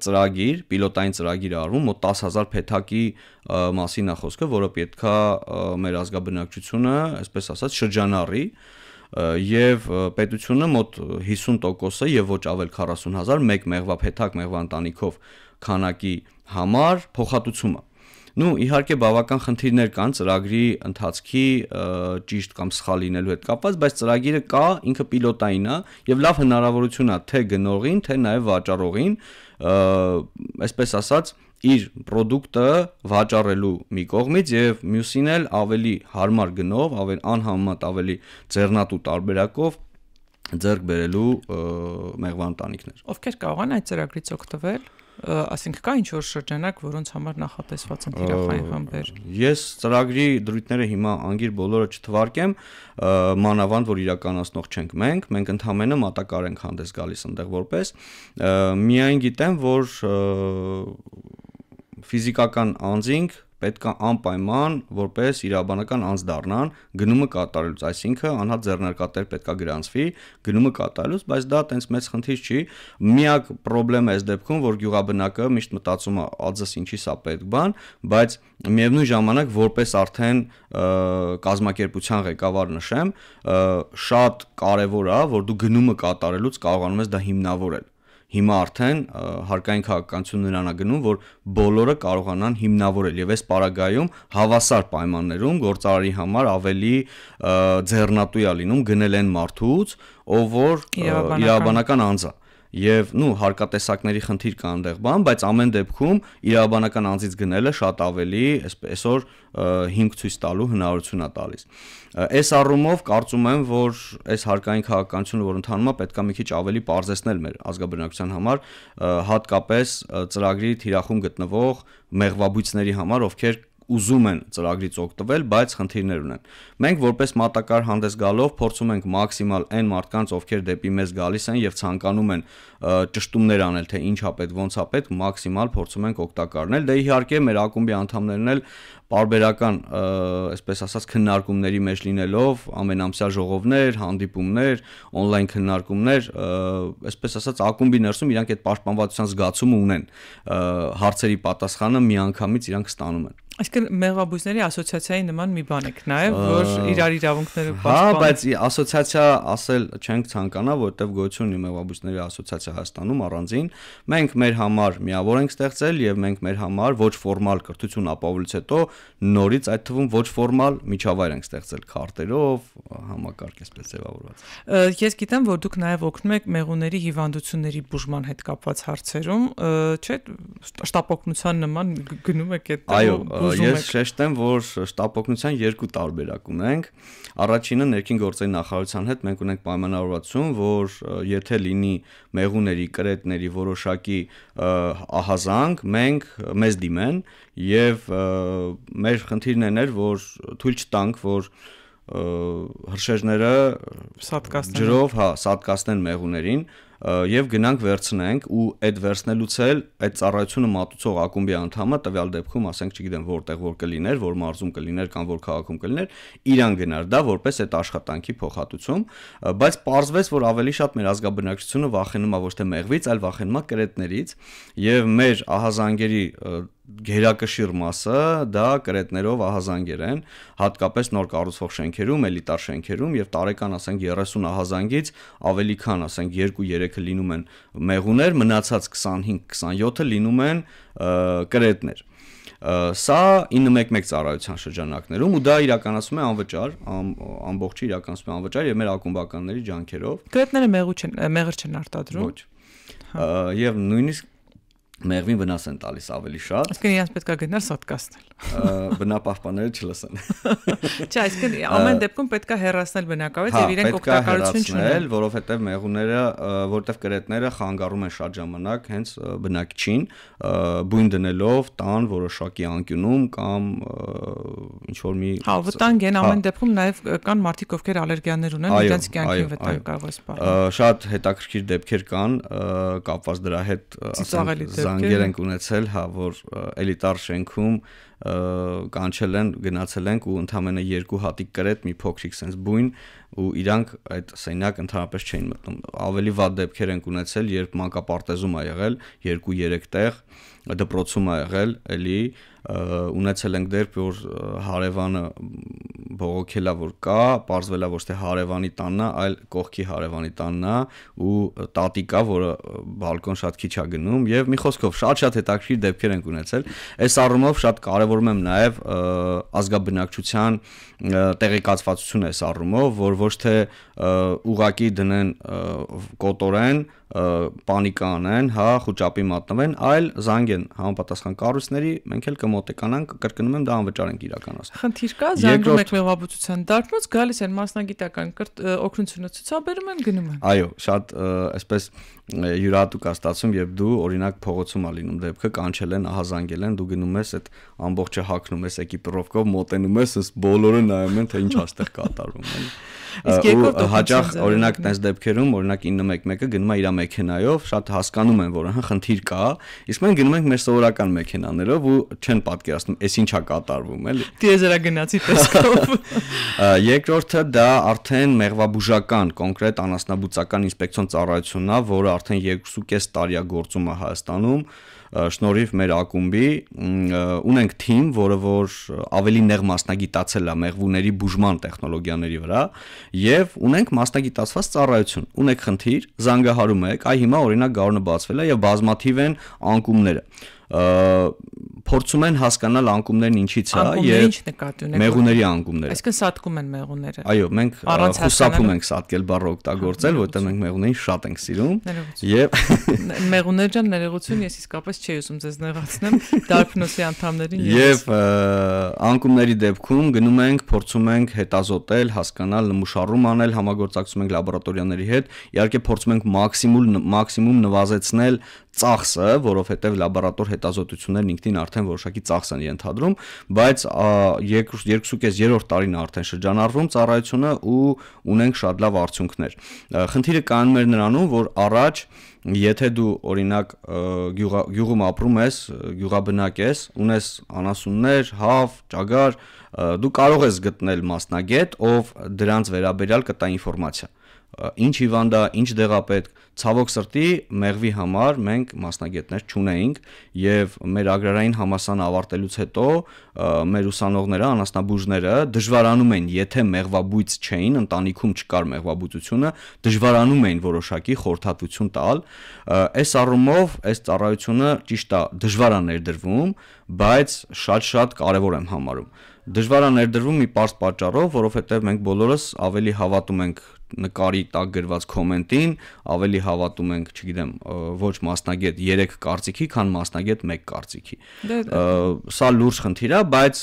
ծրագիր, պիլոտային ծրագիր արվում, մոտ 10000 փեթակի մասին է խոսքը, որը պետքա մեր ազգաբնակչությունը, այսպես ասած, շրջանառի եւ պետությունը մոտ 50%-ը եւ ոչ ավել 40000 մեկ մեղվափեթակ մեղվանտանիքով քանակի համար փոխհատուցումը։ Նու իհարկե բավական խնդիրներ կան ծրագրի ընթացքի ճիշտ կամ սխալ լինելու հետ կապված, բայց ծրագիրը կա, ինքը պիլոտային է եւ լավ հնարավորություն է թե գնողին, թե նաեւ վաճառողին, այսպես ասած, իր product-ը վաճառելու մի կողմից եւ մյուսին էլ ավելի հարմար գնով, անհամեմատ ավելի ձեռնատու տարբերակով ձեռք բերելու մեղվանտանիքներ։ Ովքեր կարող են այդ ծրագրից օգտվել, ասենք կա ինչ որ շրջանակ, որոնց համար նախատեսված են թիրախային խմբեր։ Ես ծրագրի դրույթները հիմա անգիր բոլորը չթվարկեմ, մանավանդ որ իրականացնող չենք մենք ընդհանրապես մատակար ենք հանդես գալիս այնտեղ որպես միայն գիտեմ, որ ֆիզիկական անձինք պետք է անպայման որպես իրավաբանական անձ դառնան գնումը կատարելուց, այսինքն անհատ ձեռնարկատեր պետք է գրանցվի գնումը կատարելուց, բայց դա տենց մեծ խնդիր չի։ Միակ խնդրեմը այս դեպքում, որ գյուղաբնակը միշտ մտածում է ածս ինչի սա պետք բան, բայց միևնույն ժամանակ որպես արդեն կազմակերպության ղեկավար նշեմ, շատ կարևոր է, որ դու գնումը կատարելուց կարողանում ես դա հիմնավորել։ հիմա արդեն հարկային քաղաքականություն նրան է գնում, որ բոլորը կարողանան հիմնավորել եւ այս պարագայում հավասար պայմաններում գործարարի համար ավելի ձեռնատու է լինում գնել այն մարդուց, ով որ իրավաբանական անձ է Եվ հարկատեսակների խնդիր կա այնտեղ բան, բայց ամեն դեպքում իրավաբանական անձից գնելը շատ ավելի այսօր հիմք ցույց տալու հնարավորություն է տալիս։ Այս առումով կարծում եմ, որ այս հարկային քաղաքականությունը, որ ընթանում է, պետք է մի քիչ ավելի պարզեցնել մեր ազգաբնակության համար, հատկապես ծրագրի թիրախում գտնվող մեղվաբույծների համար, ովքեր ուզում են ծրագրից օգտվել, բայց խնդիրներ ունեն։ Մենք որպես մատակար հանդես գալով փորձում ենք մաքսիմալ այն մարդկանց, ովքեր դեպի մեզ գալիս են եւ ցանկանում են ճշտումներ անել, թե ինչ է պետք, ոնց է պետք, մաքսիմալ փորձում ենք օգտակարնել։ Դե իհարկե մեր ակումբի անդամներն էլ պարբերական, այսպես ասած, քննարկումների մեջ լինելով, ամենամսյա ժողովներ, հանդիպումներ, on-line քննարկումներ, այսպես ասած, ակումբի ներսում իրանք այդ պաշտպանվածության զգացումը ունեն։ Հարցերի պատասխանը միանգամից իրանք ստանում են։ Այսինքն մեղվաբույծների ասոցիացիայի նման մի բան եք նաև, որ իրար իրավունքները պաշտպանում։ Հա, բայց ասոցիացիա ասել չենք ցանկանա, որովհետև գոյություն ունի մեղվաբույծների ասոցիացիա Հայաստանում առանձին։ Մենք մեր համար միավոր ենք ստեղծել եւ մենք մեր համար ոչ ֆորմալ կրթություն ապավելուց հետո նորից այդ թվում ոչ ֆորմալ միջավայր ենք ստեղծել քարտերով, համակարգ այսպես ձևավորված։ Ես գիտեմ, որ դուք նաև օգնում եք մեղուների հիվանդությունների բուժման հետ կապված հարցերում, չէ՞, շտապօգնության նման գնում եք այդ Այո, ես շեշտեմ, որ շտապօգնության երկու տարբերակ ունենք։ Առաջինը ներքին գործերի նախարարության հետ մենք ունենք պայմանավորվածություն, որ եթե լինի մեղուների, կրետների որոշակի ահազանգ, մեզ դիմեն եւ մեր խնդիրն էր, որ թույլ չտանք, որ հրշեջները ջրով, սատկացնեն մեղուներին եւ գնանք վերցնենք ու այդ վերցնելուց էլ այդ ծառայությունը մատուցող ակումբի անդամը տվյալ դեպքում, ասենք, չգիտեմ, որտեղ որ կլիներ, որ մարզում կլիներ կամ որ քաղաքում կլիներ, իրան գնար դա որպես այդ աշխատանքի փոխհատուցում, բայց պարզվեց, որ ավելի շատ մեր ազգաբնակչությունը վախենում է ոչ թե մեղվից, այլ վախենում է կրետներից եւ մեր ահազանգերի գերակշիռ մասը դա կրետներով ահազանգեր են, հատկապես նոր կառուցվող շենքերում, էլիտար շենքերում եւ տարեկան ասենք 30 ահազանգից ավելի քան ասենք 2-3-ը լինում են մեղուներ, մնացած 25-27-ը լինում են կրետներ։ Սա 911 ծառայության շրջանակներում ու դա իրականացում է անվճար, ամբողջը իրականացում է անվճար եւ մեր ակումբականների ջանքերով։ Կրետները մեղր չեն արտադրում։ Ոչ։ Եվ նույնիսկ մեղվին վնաս են տալիս ավելի շատ։ Այսինքն իրանց պետք է գնալ սատկացնել։ Բնապահպանները չլսեն։ Չէ, այսինքն ամեն դեպքում պետք է հեռացնել բնակավայրից եւ իրենք օգտակարություն չունեն, որովհետեւ մեղուները, որովհետեւ կրետները խանգարում են շատ ժամանակ հենց բնակչին, բույն դնելով տան որոշակի անկյունում կամ ինչ որ մի վտանգ են ամեն դեպքում նաեւ կան մարդիկ, ովքեր ալերգիաներ ունեն, իրենց կյանքին վտանգ կարող է սպառել։ Շատ հետաքրքիր դեպքեր կան կապված դրա հետ, զանգեր ենք ունեցել, որ էլիտար շենքում կանչել են, գնացել ենք ու ընդամենը 2 հատիկ կրետ, մի փոքրիկ sense բույն ու իրանք այդ սենյակ ընդհանրապես չէին մտնում։ Ավելի վատ դեպքեր ենք ունեցել, երբ մանկապարտեզում ա եղել 2-3 տեղ, դպրոցում ա եղել, էլի ունեցել ենք դեպք, որ հարևանը բողոքելա, որ կա, պարզվելա ոչ թե հարևանի տանն է, այլ կողքի հարևանի տանն է ու տատիկա, որը բալկոն շատ քիչ է գնում եւ մի խոսքով շատ հետաքրքիր դեպքեր ենք ունեցել։ Այս առումով շատ կարեւորում եմ նաեւ ազգաբնակչության տեղեկացվածությունը այս առումով, որ ոչ թե ուղակի դնեն կոտորեն, պանիկա անեն, խոճապի մատնվեն, այլ զանգեն համապատասխան կառույցների, մենք էլ կմոտեկանանք, կրկնում եմ, դա անվճար ենք իրականացնում։ Խնդիր կա, զանգում եք մեղվաբուծության դարբնոց, գալիս են մասնագիտական օգնությունը ցուցաբերում են, գնում են։ Այո, շատ այսպես յուրահատուկ է ստացվում, երբ դու օրինակ փողոցում ա լինում դեպքը, կանչել են, ահազանգել են, դու գնում ես այդ ամբողջը հագնում ես էկիպիրովկով, մոտենում ես, բոլորը նայում են, թե ինչ աստեղ կատարվում է։ Հաճախ օրինակ տես դեպքերում, օրինակ 911-ը գնում է իր մեքենայով, շատ հասկանում են, որ խնդիր կա, իսկ մենք գնում ենք մեր սովորական մեքենաներով ու չեն պատկերացնում, էս ինչ է կատարվում, էլի։ Տիեզերագնացի տեսքով։ Երկրորդը դա արդեն մեղվաբուժական, կոնկրետ անասնաբուծական ինսպեկցիոն ծառայությունն է, որը արդեն 2.5 տարի է գործում է Հայաստանում, շնորհիվ մեր ակումբի ունենք թիմ, որը որ ավելի նեղ մասնագիտացել է մեղվուների բուժման տեխնոլոգիաների վրա եւ ունենք մասնագիտացված ծառայություն։ Ունեք խնդիր, զանգահարում եք, այ հիմա օրինակ գարունը բացվել է եւ բազմաթիվ են անկումները։ Փորձում են հասկանալ անկումներն ինչից է եւ մեղուների անկումները։ Այսինքն սատկում են մեղուները։ Այո, մենք խուսափում ենք սատկել բառը օգտագործել, որտեղ մենք մեղուներին շատ ենք սիրում եւ մեղուներ ջան, ներողություն, ես իսկապես չի ուզում ձեզ նեղացնեմ Darpnos-ի անդամներին եւ անկումների դեպքում գնում ենք, փորձում ենք հետազոտել, հասկանալ, նմուշառում անել, համագործակցում ենք լաբորատորիաների հետ, իհարկե փորձում ենք մաքսիմում նվազեցնել ծախսը, որովհետև լաբորատոր հետազոտություններն ինքնին արդեն որոշակի ծախս են ենթադրում, բայց 2.5-3 տարին արդեն շրջանառվում ծառայությունը ու ունենք շատ լավ արդյունքներ։ Խնդիրը կայանում էր նրանում, որ առաջ եթե դու օրինակ գյուղում ապրում ես, գյուղաբնակ ես, ունես անասուններ, հավ, ճագար, դու կարող ես գտնել մասնագետ, ով դրանց վերաբերյալ կտա ինֆորմացիա։ Ինչ հիվանդ է, ինչ դեղապետք, ցավոք սրտի մեղվի համար մենք մասնագետներ չունեինք եւ մեր agrarային համալսարանը ավարտելուց հետո մեր ուսանողները, անասնաբուժները դժվարանում էին, եթե մեղվաբույծ չէին, ընտանիքում չկար մեղվաբուծությունը, դժվարանում էին որոշակի խորհրդատվություն տալ։ Այս առումով այս ծառայությունը ճիշտ է, դժվար է ներդրվում, բայց շատ կարեւոր եմ համարում։ Դժվար է ներդրվում մի պարզ պատճառով, որովհետեւ մենք բոլորս ավելի հավատում ենք նկարի տակ գրված կոմենտին, ավելի հավատում ենք, չգիտեմ, ոչ մասնագետ 3 կարծիքի, քան մասնագետ 1 կարծիքի։ Սա լուրջ խնդիր է, բայց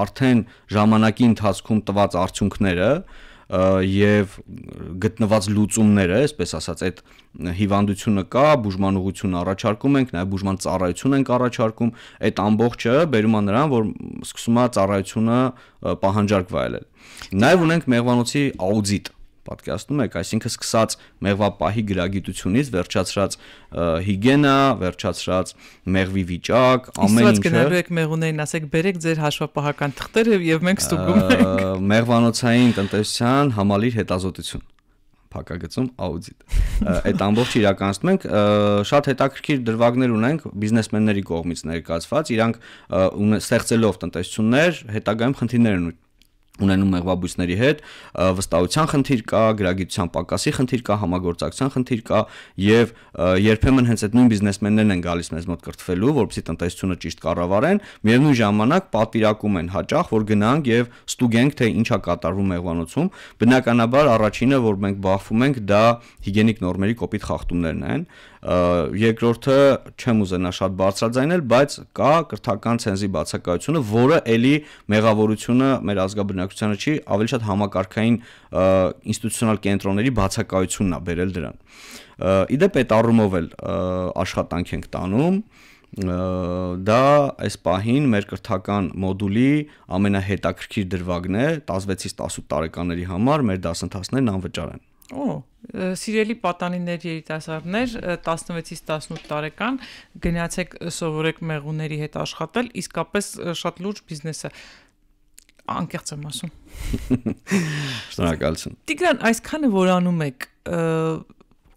արդեն ժամանակի ընթացքում տված արդյունքները եւ գտնված լուծումները, այսպես ասած, այդ հիվանդությունը կա, բուժման ուղղություն առաջարկում ենք, նաեւ բուժման ծառայություն ենք առաջարկում, այդ ամբողջը բերում է նրան, որ սկսում է ծառայությունը պահանջարկ վայելել։ Նաեւ ունենք մեղվանոցի աուդիտ, պատկերացնում եք, այսինքն սկսած մեղվապահի գրագիտությունից, վերջացրած հիգիենա, վերջացրած մեղվի վիճակ, ամեն ինչը։ Իսկ գնալու եք մեղուներին, ասեք, բերեք ձեր հաշվապահական թղթերը եւ մենք ստուգում ենք։ Մեղվանոցային տնտեսության համալիր հետազոտություն, փակագծում աուդիտ։ Այդ ամբողջը իրականացնում ենք, շատ հետաքրքիր դրվագներ ունենք բիզնեսմենների կողմից ներկայացված, իրանք ստեղծելով տնտեսություններ, հետագայում խնդիրներ են ունենում մեղվաբույսների հետ, վստահության խնդիր կա, գրագիտության պակասի խնդիր կա, համագործակցության խնդիր կա եւ երբեմն հենց այդ նույն բիզնեսմեններն են գալիս մեզ մոտ կրթվելու, որպեսզի տնտեսությունը ճիշտ կառավարեն, միևնույն ժամանակ պատվիրակում են հաճախ, որ գնանք եւ ստուգենք, թե ինչ է կատարվում մեղվանոցում։ Բնականաբար առաջինը, որ մենք բախվում ենք, դա հիգիենիկ նորմերի կոպիտ խախտումներն են։ Երկրորդը չեմ ուզենա շատ բարձրաձայնել, բայց կա կրթական ցենզի բացակայությունը, որը ելի մեղավորությունը մեր ազգաբնակչությանը չի, ավելի շատ համակարգային ինստիտուցիոնալ կենտրոնների բացակայությունն է բերել դրան։ Իդեպ այդ առումով էլ աշխատանք ենք տանում, դա այս պահին մեր կրթական մոդուլի ամենահետաքրքիր դրվագն է, 16-ից 18 տարեկանների համար մեր դասընթացներն անվճար են։ Սիրելի պատանիներ, երիտասարդներ, 16-ից 18 տարեկան գնացեք սովորեք մեղուների հետ աշխատել, իսկապես շատ լուրջ բիզնես է։ Անկեղծ եմ ասում։ Շնորհակալություն։ Տիգրան, այսքանը որ անում եք,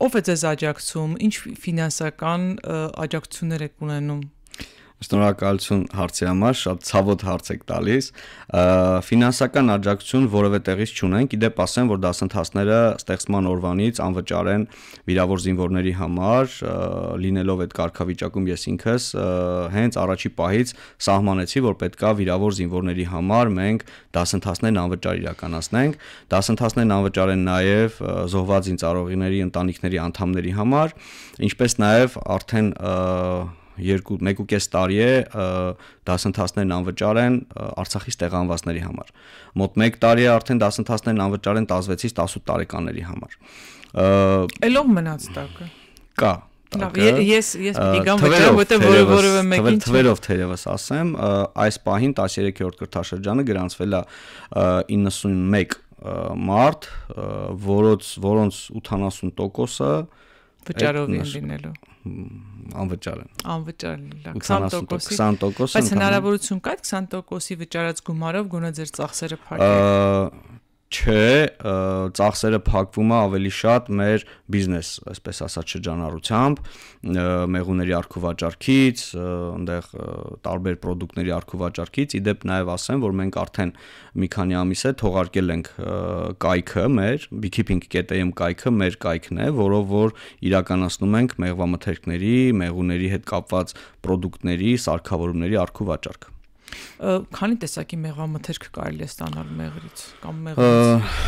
ով է ձեզ աջակցում, ինչ ֆինանսական աջակցություններ եք ունենում։ Շնորհակալություն հարցի համար, շատ ցավոտ հարց եք տալիս։ Ֆինանսական աջակցություն որևէ տեղից չունենք, իդեպ ասեմ, որ դասընթացները ստեղծման օրվանից անվճար են վիրավոր զինվորների համար, լինելով այդ կարգավիճակում ես ինքս հենց առաջի պահից սահմանեցի, որ պետքա վիրավոր զինվորների համար մենք դասընթացներն անվճար իրականացնենք։ Դասընթացներն անվճար են նաև զոհված զինծառայողների ընտանիքների անդամների համար, ինչպես նաև արդեն 1.5 տարի է դասընթացներն անվճար են Արցախից տեղանվածների համար։ Մոտ 1 տարի է արդեն դասընթացներն անվճար են 16-ից 18 տարեկանների համար։ Ելով մնաց տակը։ Կա։ Ես պիտի գամ վճարեմ, որտեղ որևէ մեկին թվերով թերևս ասեմ, այս պահին 13-րդ կրթաշրջանը գրանցվել է 91 մարդ, որոնց 80%-ը վճարով են լինելու։ Անվճար են։ Անվճար լավ 20%-ի։ Բայց հնարավորություն կա այդ 20%-ի վճարած գումարով գոնե ձեր ծախսերը փակել։ չէ, ծախսերը փակվում է ավելի շատ մեր բիզնես, այսպես ասած շրջանառությամբ, մեղուների առքուվաճառքից, այնտեղ տարբեր ապրանքների առքուվաճառքից, իդեպ նաև ասեմ, որ մենք արդեն մի քանի ամիս է թողարկել ենք կայքը մեր beekeeping.am կայքը մեր կայքն է, որով որ իրականացնում ենք մեղվամթերքների, մեղուների հետ կապված ապրանքների, սարքավորումների առքուվաճառք։ Քանի տեսակի մեղվամթերք կարելի է ստանալ մեղրից կամ մեղրից։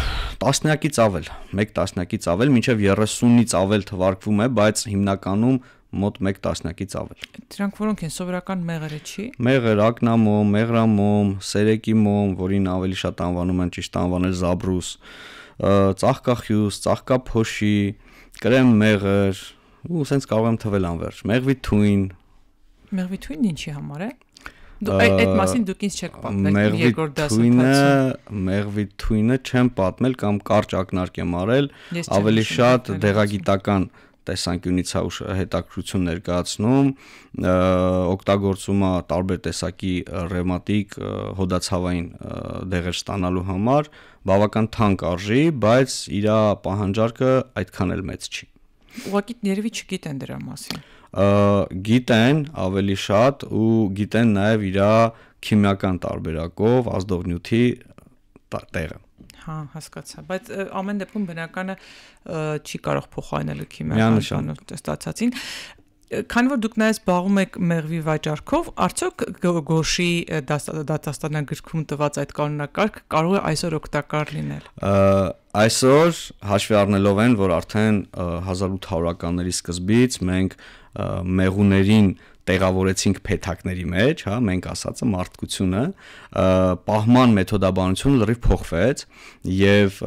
Տասնյակից ավել, 1 տասնյակից ավել, մինչև 30-ից ավել թվարկվում է, բայց հիմնականում մոտ 1 տասնյակից ավել։ Դրանք որոնք են սովորական մեղրը չի։ Մեղր, ակնամոմ, մեղրամոմ, սերեկի մոմ, որին ավելի շատ անվանում են ճիշտ անվանել զաբրուս, ծաղկախյուս, ծաղկափոշի, կրեմ մեղր, ու սենց կարող եմ թվել անverջ, մեղվի թույն։ Մեղվի թույնն ինչի համար է։ Այդ մասին դուք ինձ չեք պատմել երկրորդ դասընթացում։ Մեղվի թույնը չեմ պատմել կամ կարճ ակնարկ եմ արել, ավելի շատ դեղագիտական տեսանկյունից է հետաքրքրություն ներկայացնում, օգտագործում է տարբեր տեսակի ռևմատիկ հոդացավային դեղեր ստանալու համար, բավական թանկ արժի, բայց իր պահանջարկը այդքան էլ մեծ չի։ Ուղղակի երևի չգիտեն դրա մասին։ Գիտեն ավելի շատ ու գիտեն նաև իր քիմիական տարբերակով ազդող նյութի տեղը։ Հա, հասկացա, բայց ամեն դեպքում բնականը չի կարող փոխարինել քիմիական ստացածին։ Քանի որ դուք նաև զբաղվում եք մեղվի վաճառքով, արդյոք Գոշի դատաստանագրքում տված այդ կանոնակարգը կարող է այսօր օգտակար լինել։ Այսօր հաշվի առնելով են, որ արդեն 1800-ականների սկզբից մենք մեղուներին տեղավորեցինք փեթակների մեջ, հա, մենք ասածը մարդկությունը, պահման մեթոդաբանությունը լրիվ փոխվեց եւ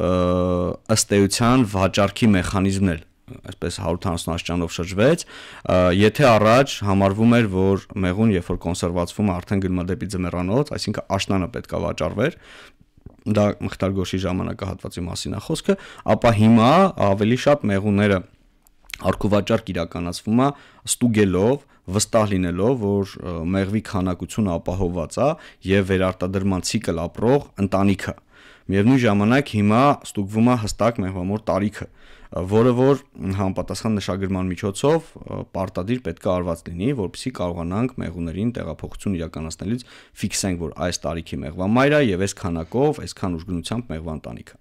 ըստ էության վաճառքի մեխանիզմն այսպես 140 աստիճանով շրջվեց, եթե առաջ համարվում էր, որ մեղուն երբ որ կոնսերվացվում է արդեն գնում է դեպի ձմեռանոց, այսինքն աշնանը պետք է վաճառվեր, դա Մխիթար Գոշի ժամանակահատվածի մասին է խոսքը, ապա հիմա ավելի շատ մեղուները առքուվաճառք իրականացվում է ստուգելով, վստահ լինելով, որ մեղվի քանակությունը ապահովված է եւ վերարտադրման ցիկլ ապրող ընտանիքը։ Միևնույն ժամանակ հիմա ստուգվում է հստակ մեղվամոռ տարիքը, որը որ համապատասխան նշագրման միջոցով պարտադիր պետք է արված լինի, որպեսզի կարողանանք մեղուներին տեղափոխություն իրականացնելուց ֆիքսենք, որ այս տարիքի մեղվամայր է եւ այս քանակով, այսքան ուժգնությամբ մեղվանտանիքը։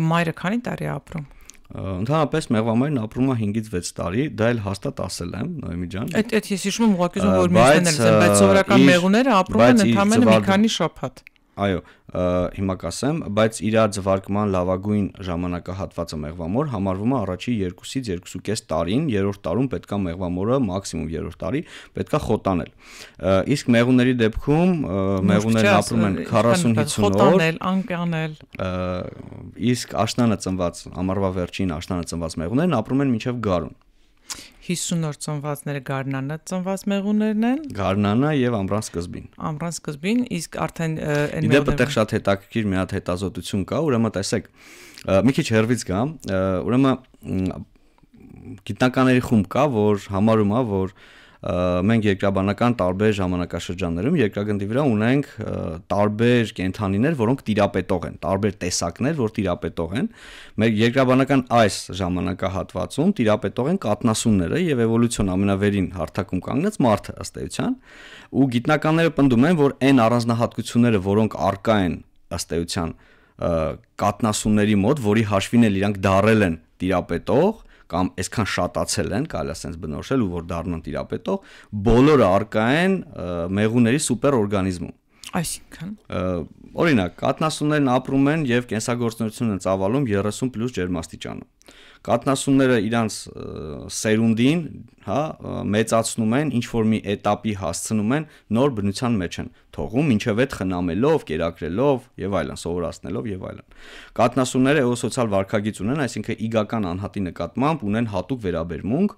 Մայրը քանի տարի է ապրում։ Ընդհանրապես մեղվամայրն ապրում է 5-ից 6 տարի, դա էլ հաստատ ասել եմ, Նոյեմի ջան։ Այդ ես հիշում եմ ուղղակի որ մյուսներն են, բայց սովորական մեղուները ապրում են ընդամենը մի քանի շաբաթ։ Այո, հիմա կասեմ, բայց իր ձվարկման լավագույն ժամանակահատվածը մեղվամոռ համարվում է առաջի 2-ից 2.5 տարին, երրորդ տարում պետքա մեղվամոռը մաքսիմում երրորդ տարի պետքա խոտանել։ Իսկ մեղուների դեպքում մեղուներն ապրում են 40-50 օր, խոտանել, անկանել։ Իսկ աշնանը ծնված, ամառվա վերջին աշնանը ծնված մեղուներն ապրում են մինչև գարուն։ 50 օր ծնվածները գարնանը ծնված մեղուներն են։ Գարնանը եւ ամռան սկզբին։ Ամռան սկզբին, իսկ արդեն այն մեղուները։ Իդեպ շատ հետաքրքիր մի հատ հետազոտություն կա, ուրեմն տեսեք, մի քիչ հերվից գամ, ուրեմն գիտնականների խումբ կա, որ համարում է, որ մենք երկրաբանական տարբեր ժամանակաշրջաններում երկրագնդի վրա ունենք տարբեր կենդանիներ, որոնք տիրապետող են, տարբեր տեսակներ, որ տիրապետող են։ Մեր երկրաբանական այս ժամանակահատվածում տիրապետող են կաթնասունները եւ էվոլյուցիոն ամենավերին հարթակում կանգնած մարդը ըստ էության, ու գիտնականները պնդում են, որ այն առանձնահատկությունները, որոնք առկա են ըստ էության կաթնասունների մոտ, որի հաշվին էլ իրանք դարել են տիրապետող կամ այսքան շատացել են, կարելի է ասենց բնորոշել ու որ դառնան տիրապետող, բոլորը առկա են մեղուների սուպեր օրգանիզմում։ Այսինքն օրինակ, կաթնասուններն ապրում են եւ կենսագործունեություն են ծավալում 30+ ջերմաստիճանում։ Կաթնասունները իրանց սերունդին, հա, մեծացնում են, ինչ որ մի этаպի հասցնում են, նոր բնության մեջ են թողում, ինչև այդ խնամելով, կերակրելով եւ այլն, սովորացնելով եւ այլն։ Կաթնասունները էոսոցիալ վարքագիծ ունեն, այսինքն իգական անհատի նկատմամբ ունեն հատուկ վերաբերմունք,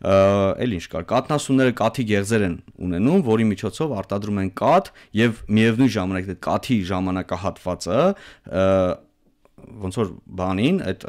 էլ ինչ կար։ Կաթնասունները կաթի գեղձեր են ունենում, որի միջոցով արտադրում են կաթ եւ միևնույն ժամանակ այդ կաթի ժամանակահատվածը ոնց որ բանին, այդ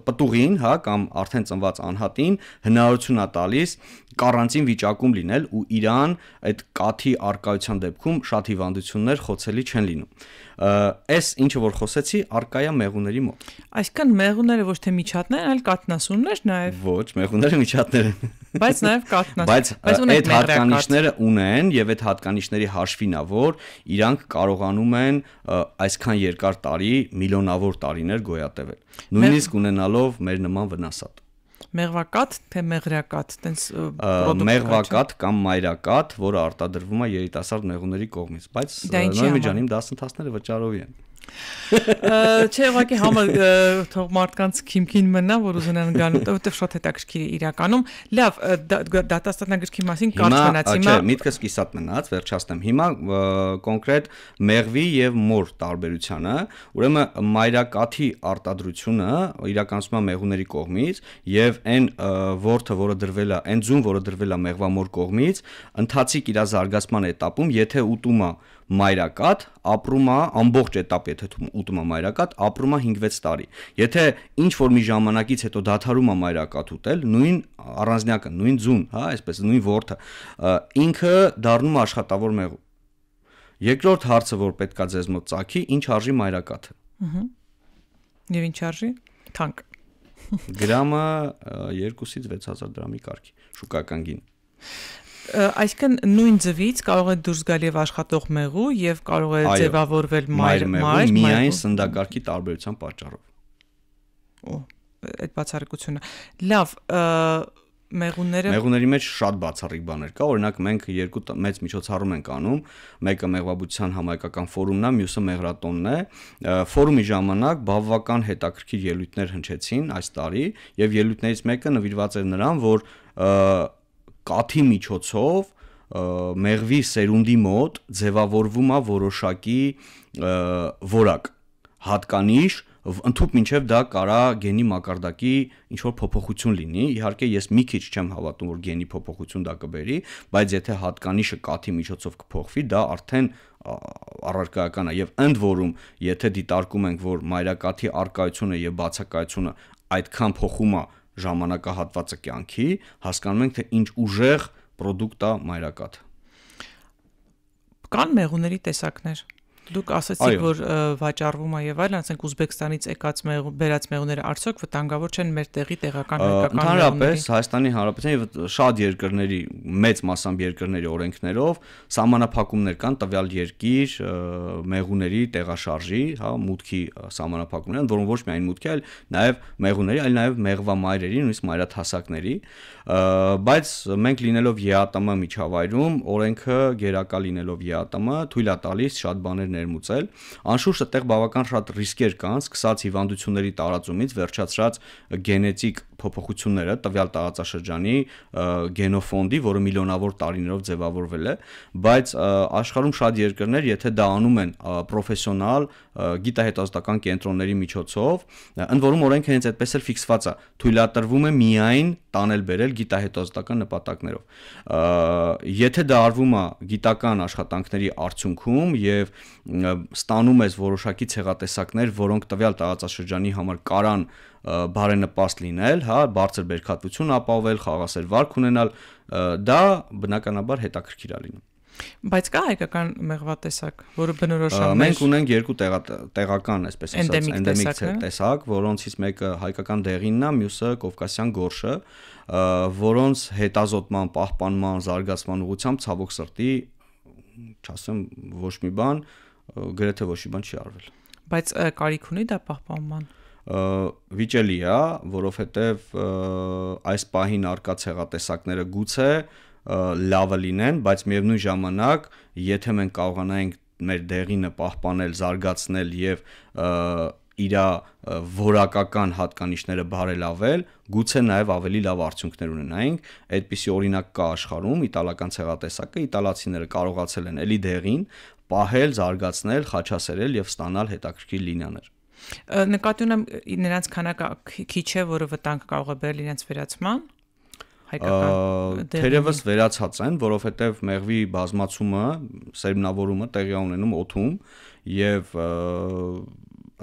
պտուղին, հա, կամ արդեն ծնված անհատին հնարավորություն է տալիս կարանտին վիճակում լինել ու իրան այդ կաթի արկայության դեպքում շատ հիվանդություններ խոցելի չեն լինում։ Այս ինչը որ խոսեցի, արկա է մեղուների մոտ։ Այսինքն մեղուները ոչ թե միջատներ, այլ կաթնասուններ նաև։ Ոչ, մեղուները միջատներ են։ Բայց նաև կաթնասուն։ Բայց այդ հատկանիշները ունեն եւ այդ հատկանիշների հաշվին է, որ իրանք կարողանում են այսքան երկար տարի, միլիոնավոր տարիներ գոյատևել, նույնիսկ ունենալով մեր նման վնասատ։ Մեղվակաթ թե մեղրակաթ, տենց պրոդուկտ։ Մեղվակաթ կամ մայրակաթ, որը արտադրվում է երիտասարդ մեղուների կողմից, բայց նորմիջան իմ դասընթացները վճարովի են։ Չէ, ուղղակի համը թող մարդկանց քիմքին մնա, որ ուզենան գան, որտեղ շատ հետաքրքիր է իրականում։ Լավ, դատաստանագրքի մասին կարճ մնաց հիմա։ Չէ, միտքս կիսատ մնաց, վերջացնեմ։ Հիմա կոնկրետ մեղվի եւ մոր տարբերությունը, ուրեմն մայրակաթի արտադրությունը իրականացվում է մեղուների կողմից եւ այն ворթը, որը դրվել է, այն ձուն, որը դրվել է մեղվամոր կողմից, ընթացիկ իր զարգացման էտապում, եթե ուտում է մայրակաթ, ապրում է ամբողջ էտապ, եթե ուտում է մայրակաթ, ապրում է 5-6 տարի։ Եթե ինչ որ մի ժամանակից հետո դադարում է մայրակաթ ուտել, նույն առանձնյակը, նույն ձուն, հա, այսպես նույն ворթը, ինքը դառնում է աշխատավոր մեղու։ Երկրորդ հարցը, որ պետքա ձեզ մոտ ծագի, ինչ արժի մայրակաթը։ Եվ ինչ արժի։ Թանկ։ Գրամը 2-ից 6000 դրամի կարգի, շուկայական գին։ Այսինքն նույն ձվից կարող է դուրս գալ եւ աշխատող մեղու եւ կարող է ձևավորվել մայր միայն սննդակարգի տարբերության պատճառով։ Այդ բացառիկությունը։ Լավ, մեղուների մեջ շատ բացառիկ բաներ կա, օրինակ մենք երկու մեծ միջոցառում ենք անում, մեկը մեղվաբուծության համայնքական ֆորումն է, մյուսը մեղրատոնն է։ Ֆորումի ժամանակ բավական հետաքրքիր ելույթներ հնչեցին այս տարի եւ ելույթներից մեկը նվիրված էր նրան, որ կաթի միջոցով մեղվի սերունդի մոտ ձևավորվում է որոշակի որակ, հատկանիշ, ընդհուպ մինչև դա կարա գենի մակարդակի ինչ-որ փոփոխություն լինի, իհարկե ես մի քիչ չեմ հավատում, որ գենի փոփոխություն դա կբերի, բայց եթե հատկանիշը կաթի միջոցով կփոխվի, դա արդեն առարկայական է եւ ընդ որում, եթե դիտարկում ենք, որ մայրակաթի արկայությունը եւ բացակայությունը այդքան փոխում է ժամանակահատվածը կյանքի, հասկանում ենք, թե ինչ ուժեղ պրոդուկտ է մայրակաթը։ Կան մեղուների տեսակներ։ Դուք ասացիք, որ վաճառվում է եւ այլն, ասենք Ուզբեկստանից եկած բերած մեղուները արդյոք վտանգավոր չեն մեր տեղի տեղական հայկական մեղուների։ Ընդհանրապես Հայաստանի Հանրապետության եւ շատ երկրների, մեծ մասամբ երկրների օրենքներով սահմանափակումներ կան տվյալ երկիր մեղուների տեղաշարժի, հա, մուտքի սահմանափակումներ, որոնք ոչ միայն մուտքի, այլ նաեւ մեղուների, այլ նաեւ մեղվամայրերի, նույնիսկ մայրաթասակների, բայց մենք լինելով ԵԱՏՄ միջավայրում, օրենքը գերակա լինելով ԵԱՏՄ թույլ է տալիս շատ բաներ ներմուծել, անշուշտ այդտեղ բավական շատ ռիսկեր կան, սկսած հիվանդությունների տարածումից վերջացրած գենետիկ փոփոխությունները տվյալ տարածաշրջանի գենոֆոնդի, որը միլիոնավոր տարիներով ձևավորվել է, բայց աշխարհում շատ երկրներ, եթե դա անում են պրոֆեսիոնալ գիտահետազոտական կենտրոնների միջոցով, ընդ որում օրենքը հենց այդպես էլ ֆիքսված է, թույլատրվում է միայն տանել բերել գիտահետազոտական նպատակներով։ Եթե դա արվում է գիտական աշխատանքների արդյունքում եւ ստանում ես որոշակի ցեղատեսակներ, որոնք տվյալ տարածաշրջանի համար կարան բարենպաստ լինել, հա, բարձր բերքատվություն ապահովել, խաղաղասեր վարք ունենալ, դա բնականաբար հետաքրքիր է լինում։ Բայց կա հայկական մեղվատեսակ, որը բնորոշ է։ Մենք ունենք երկու տեղական, այսպես ասած, էնդեմիկ տեսակ, որոնցից մեկը հայկական դեղինն է, մյուսը կովկասյան գորշը, որոնց հետազոտման, պահպանման, զարգացման ուղղությամբ ցավոք սրտի, չասեմ ոչ մի բան, գրեթե ոչ մի բան չի արվել։ Բայց կարիք ունի դա պահպանման։ Վիճելի է, որովհետև այս պահին արկա ցեղատեսակները գուցե լավը լինեն, բայց միևնույն ժամանակ, եթե մենք կարողանայինք մեր դեղինը պահպանել, զարգացնել եւ իր որակական հատկանիշները բարելավել, գուցե նաեւ ավելի լավ արդյունքներ ունենայինք։ Այդպիսի օրինակ կա աշխարհում, իտալական ցեղատեսակը, իտալացիները կարողացել են էլի դեղին պահել, զարգացնել, խաչասերել եւ ստանալ հետաքրքիր լինիաներ։ Նկատի ունեմ նրանց քանակը քիչ է, որը վտանգ կարող է բերել իրենց վերացման։ Թերևս վերացած են, որովհետև մեղվի բազմացումը, սերմնավորումը տեղի ունենում օդում եւ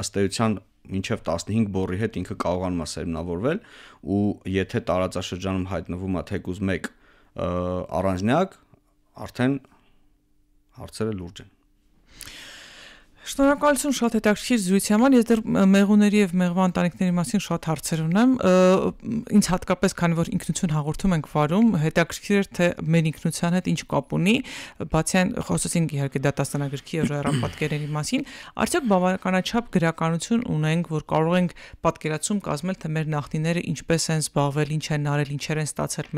ըստ էության մինչև 15 բորի հետ ինքը կարողանում է սերմնավորվել ու եթե տարածաշրջանում հայտնվում է թեկուզ 1 առանձնյակ, արդեն հարցերը լուրջ են։ Շնորհակալություն շատ հետաքրքիր զրույցի համար։ Ես դեռ մեղուների եւ մեղվա ընտանիքների մասին շատ հարցեր ունեմ։ Ինձ հատկապես, քանի որ ինքնություն հաղորդում ենք վարում, հետաքրքիր է թե մեր ինքնության հետ ինչ կապ ունի, բացի այն խոսեցինք իհարկե դատաստանագրքի եւ ժայռապատկերների մասին, արդյոք բավականաչափ գրականություն ունենք, որ կարող ենք պատկերացում կազմել, թե մեր նախնիները ինչպես են զբաղվել, ինչ են արել, ինչեր են ստացել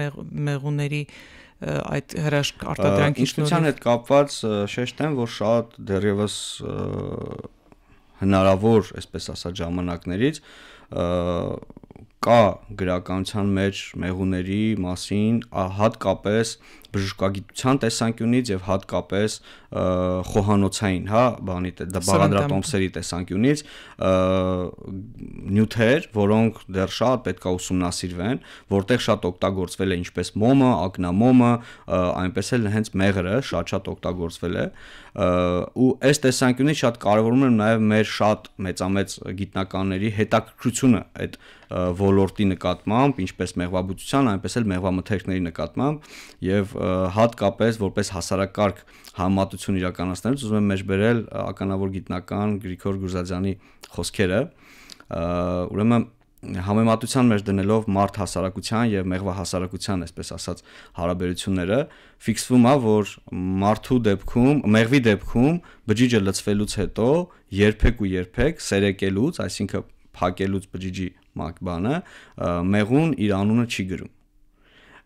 մեղուների այդ հրաշք արտադրանքի ինքնության հետ կապված շեշտեմ, որ շատ դեռևս հնարավոր, այսպես ասած, ժամանակներից կա գրականության մեջ մեղուների մասին հատկապես բժշկագիտության տեսանկյունից եւ հատկապես խոհանոցային, բաղադրատոմսերի տեսանկյունից նյութեր, որոնք դեռ շատ պետք է ուսումնասիրվեն, որտեղ շատ օգտագործվել է ինչպես մոմը, ակնամոմը, այնպես էլ հենց մեղրը շատ օգտագործվել է ու այս տեսանկյունից շատ կարևորում եմ նաեւ մեր շատ մեծամեծ գիտնականների հետաքրքրությունը այդ ոլորտի նկատմամբ, ինչպես մեղվաբուծության, այնպես էլ մեղվամթերքների նկատմամբ եւ հատկապես որպես հասարակարգ համատություն իրականացնելուց ուզում եմ մեջբերել ականավոր գիտնական Գրիգոր Գուրզադյանի խոսքերը, ուրեմն համեմատության մեջ դնելով մարդ հասարակության եւ մեղվա հասարակության, այսպես ասած, հարաբերությունները, ֆիքսվում է, որ մարդու դեպքում, մեղվի դեպքում բջիջը լցվելուց հետո երբեք սերեկելուց, այսինքն փակելուց բջիջի բանը, մեղուն իր անունը չի գրում։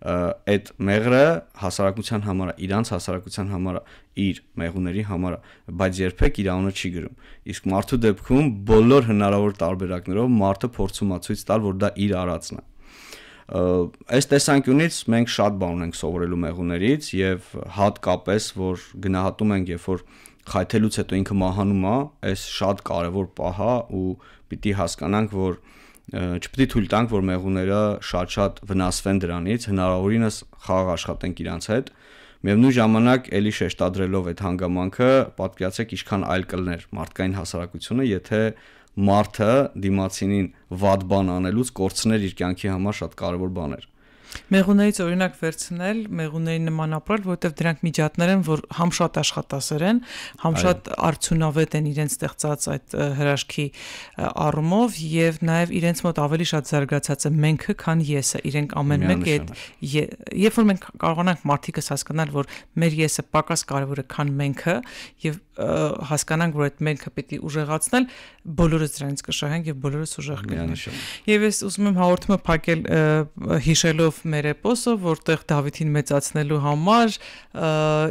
Այդ մեղրը հասարակության համար, իրանց հասարակության համար, իր մեղուների համար, բայց երբեք իր անունը չի գրում։ Իսկ մարդու դեպքում բոլոր հնարավոր տարբերակներով մարդը փորձում է ցույց տալ, որ դա իր արածն է։ Այս տեսանկյունից մենք շատ բան ունենք սովորելու մեղուներից եւ հատկապես, որ գնահատում ենք, երբ որ խայթելուց հետո ինքը մահանում է, այս շատ կարևոր պահ է ու պիտի հասկանանք, որ չպետք է թույլ տանք, որ մեղուները շատ վնասվեն դրանից, հնարավորինս խաղ աշխատենք իրանց հետ։ Միևնույն ժամանակ էլի շեշտադրելով այդ հանգամանքը, պատկերացրեք ինչքան այլ կլներ մարդկային հասարակությունը, եթե մարդը դիմացինին վատ բան անելուց կորցներ իր կյանքի համար շատ կարևոր բաներ։ Մեղուներից օրինակ վերցնել, մեղուների նման ապրել, որովհետև դրանք միջատներ են, որ համ շատ աշխատասեր են, համ շատ արդյունավետ են իրենց ստեղծած այդ հրաշքի առումով եւ նաեւ իրենց մոտ ավելի շատ զարգացած է մենքը, քան եսը, իրենք ամեն մեկը երբ որ մենք կարողանանք մարդիկս հասկանալ, որ մեր եսը պակաս կարևոր է, քան մենքը եւ հասկանանք, որ այդ մենքը պետք է ուժեղացնել, բոլորս դրանից կշահենք եւ բոլորս ուժեղ կլինենք։ Եվ ես ուզում եմ հաղորդումը փակել հիշելով մեր էպոսը, որտեղ Դավիթին մեծացնելու համար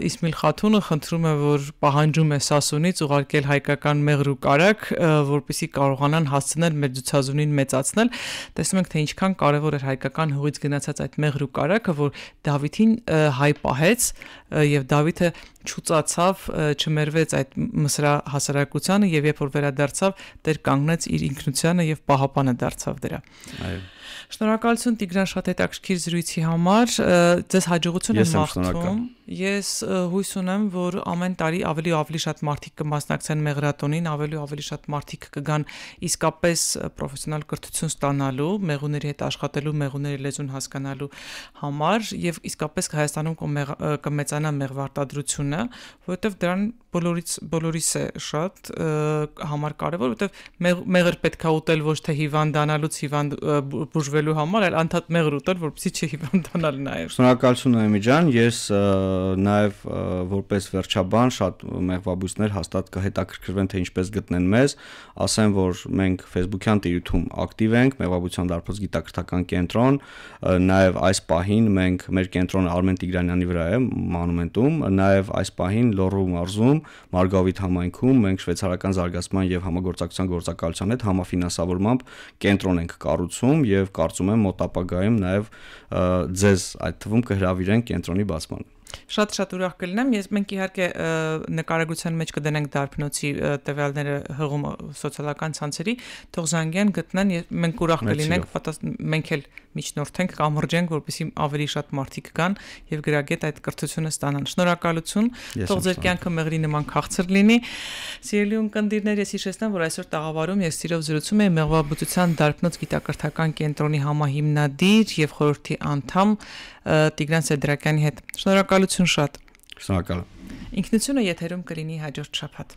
Իսմիլ Խաթունը խնդրում է, որ պահանջում է Սասունից ուղարկել հայկական մեղր ու կարագ, որպեսզի կարողանան հասցնել մեր ցուցազունին մեծացնել։ Տեսնում ենք, թե ինչքան կարևոր էր հայկական հողից գնացած այդ մեղր ու կարագը, որ Դավիթին հայ պահեց եւ Դավիթը չուծացավ, չմերվեց այդ մսրա հասարակությանը եւ երբ որ վերադարձավ, դեր կանգնեց իր ինքնությանը եւ պահապանը դարձավ դրա։ Այո։ Շնորհակալություն Տիգրան, շատ հետաքրքիր զրույցի համար։ Ձեզ հաջողություն եմ մաղթում։ Ես հույս ունեմ, որ ամեն տարի ավելի ու ավելի շատ մարդիկ կմասնակցեն մեղրատոնին, ավելի ու ավելի շատ մարդիկ կգան իսկապես պրոֆեսիոնալ կրթություն ստանալու, մեղուների հետ աշխատելու, մեղուների լեզուն հասկանալու համար եւ իսկապես Հայաստանում կմեծանա մեղվարտադրությունը, որովհետեւ դրան բոլորիս է շատ համար կարևոր, որովհետեւ մեղր պետքա ուտել ոչ թե հիվանդանալուց հիվանդ բուժվելու համար, այլ անդադ մեղր ուտել, որպեսզի չհիվանդանալ նաեւ։ Շնորհակալություն Նոյմի ջան, ես նաեւ որպես վերջաբան շատ մեղվաբույսներ հաստատ կհետաքրքրվեն, թե ինչպես գտնեն մեզ, ասեմ, որ մենք Facebook-յան տիրույթում ակտիվ ենք, Մեղվաբույսության դարբոց գիտակրթական կենտրոն, նաեւ այս պահին մենք մեր կենտրոնը Արմեն Տիգրանյանի վրա է, Մանումենտում, նաեւ այս պահին Լոռու մարզում, Մարգավիթ համայնքում մենք շվեյցարական զարգացման եւ համագործակցության գործակալության հետ համաֆինանսավորմամբ կենտրոն ենք կառուցում եւ կարծում եմ մոտ ապագայում նաեւ ձեզ այդ թվում կհրավիրենք կենտրոնի բացման։ Շատ ուրախ կլինեմ։ Մենք իհարկե նկարագրության մեջ կդնենք դարբնոցի տվյալները հղում սոցիալական ցանցերի, թող զանգեն, գտնեն, մենք ուրախ կլինենք, մենք էլ միջնորդենք, կամրջենք, որպեսզի ավելի շատ մարդիկ գան եւ գրագետ այդ կրթությունը ստանան։ Շնորհակալություն։ Թող ձեր կյանքը մեղրի նման քաղցր լինի։ Սիրելի ունկնդիրներ, ես հիշեցնեմ, որ այսօր տաղավարում ես սիրով զրուցում եմ մեղվաբուծության դարբնոց գիտակրթական կենտրոնի համահիմնադիր եւ խորհրդի անդամ Տիգրան Սեդրակյանի հետ։ Շնորհակալություն շատ։ Շնորհակալ եմ։ Ինքնությունը եթերում կլինի հաջորդ շաբաթ։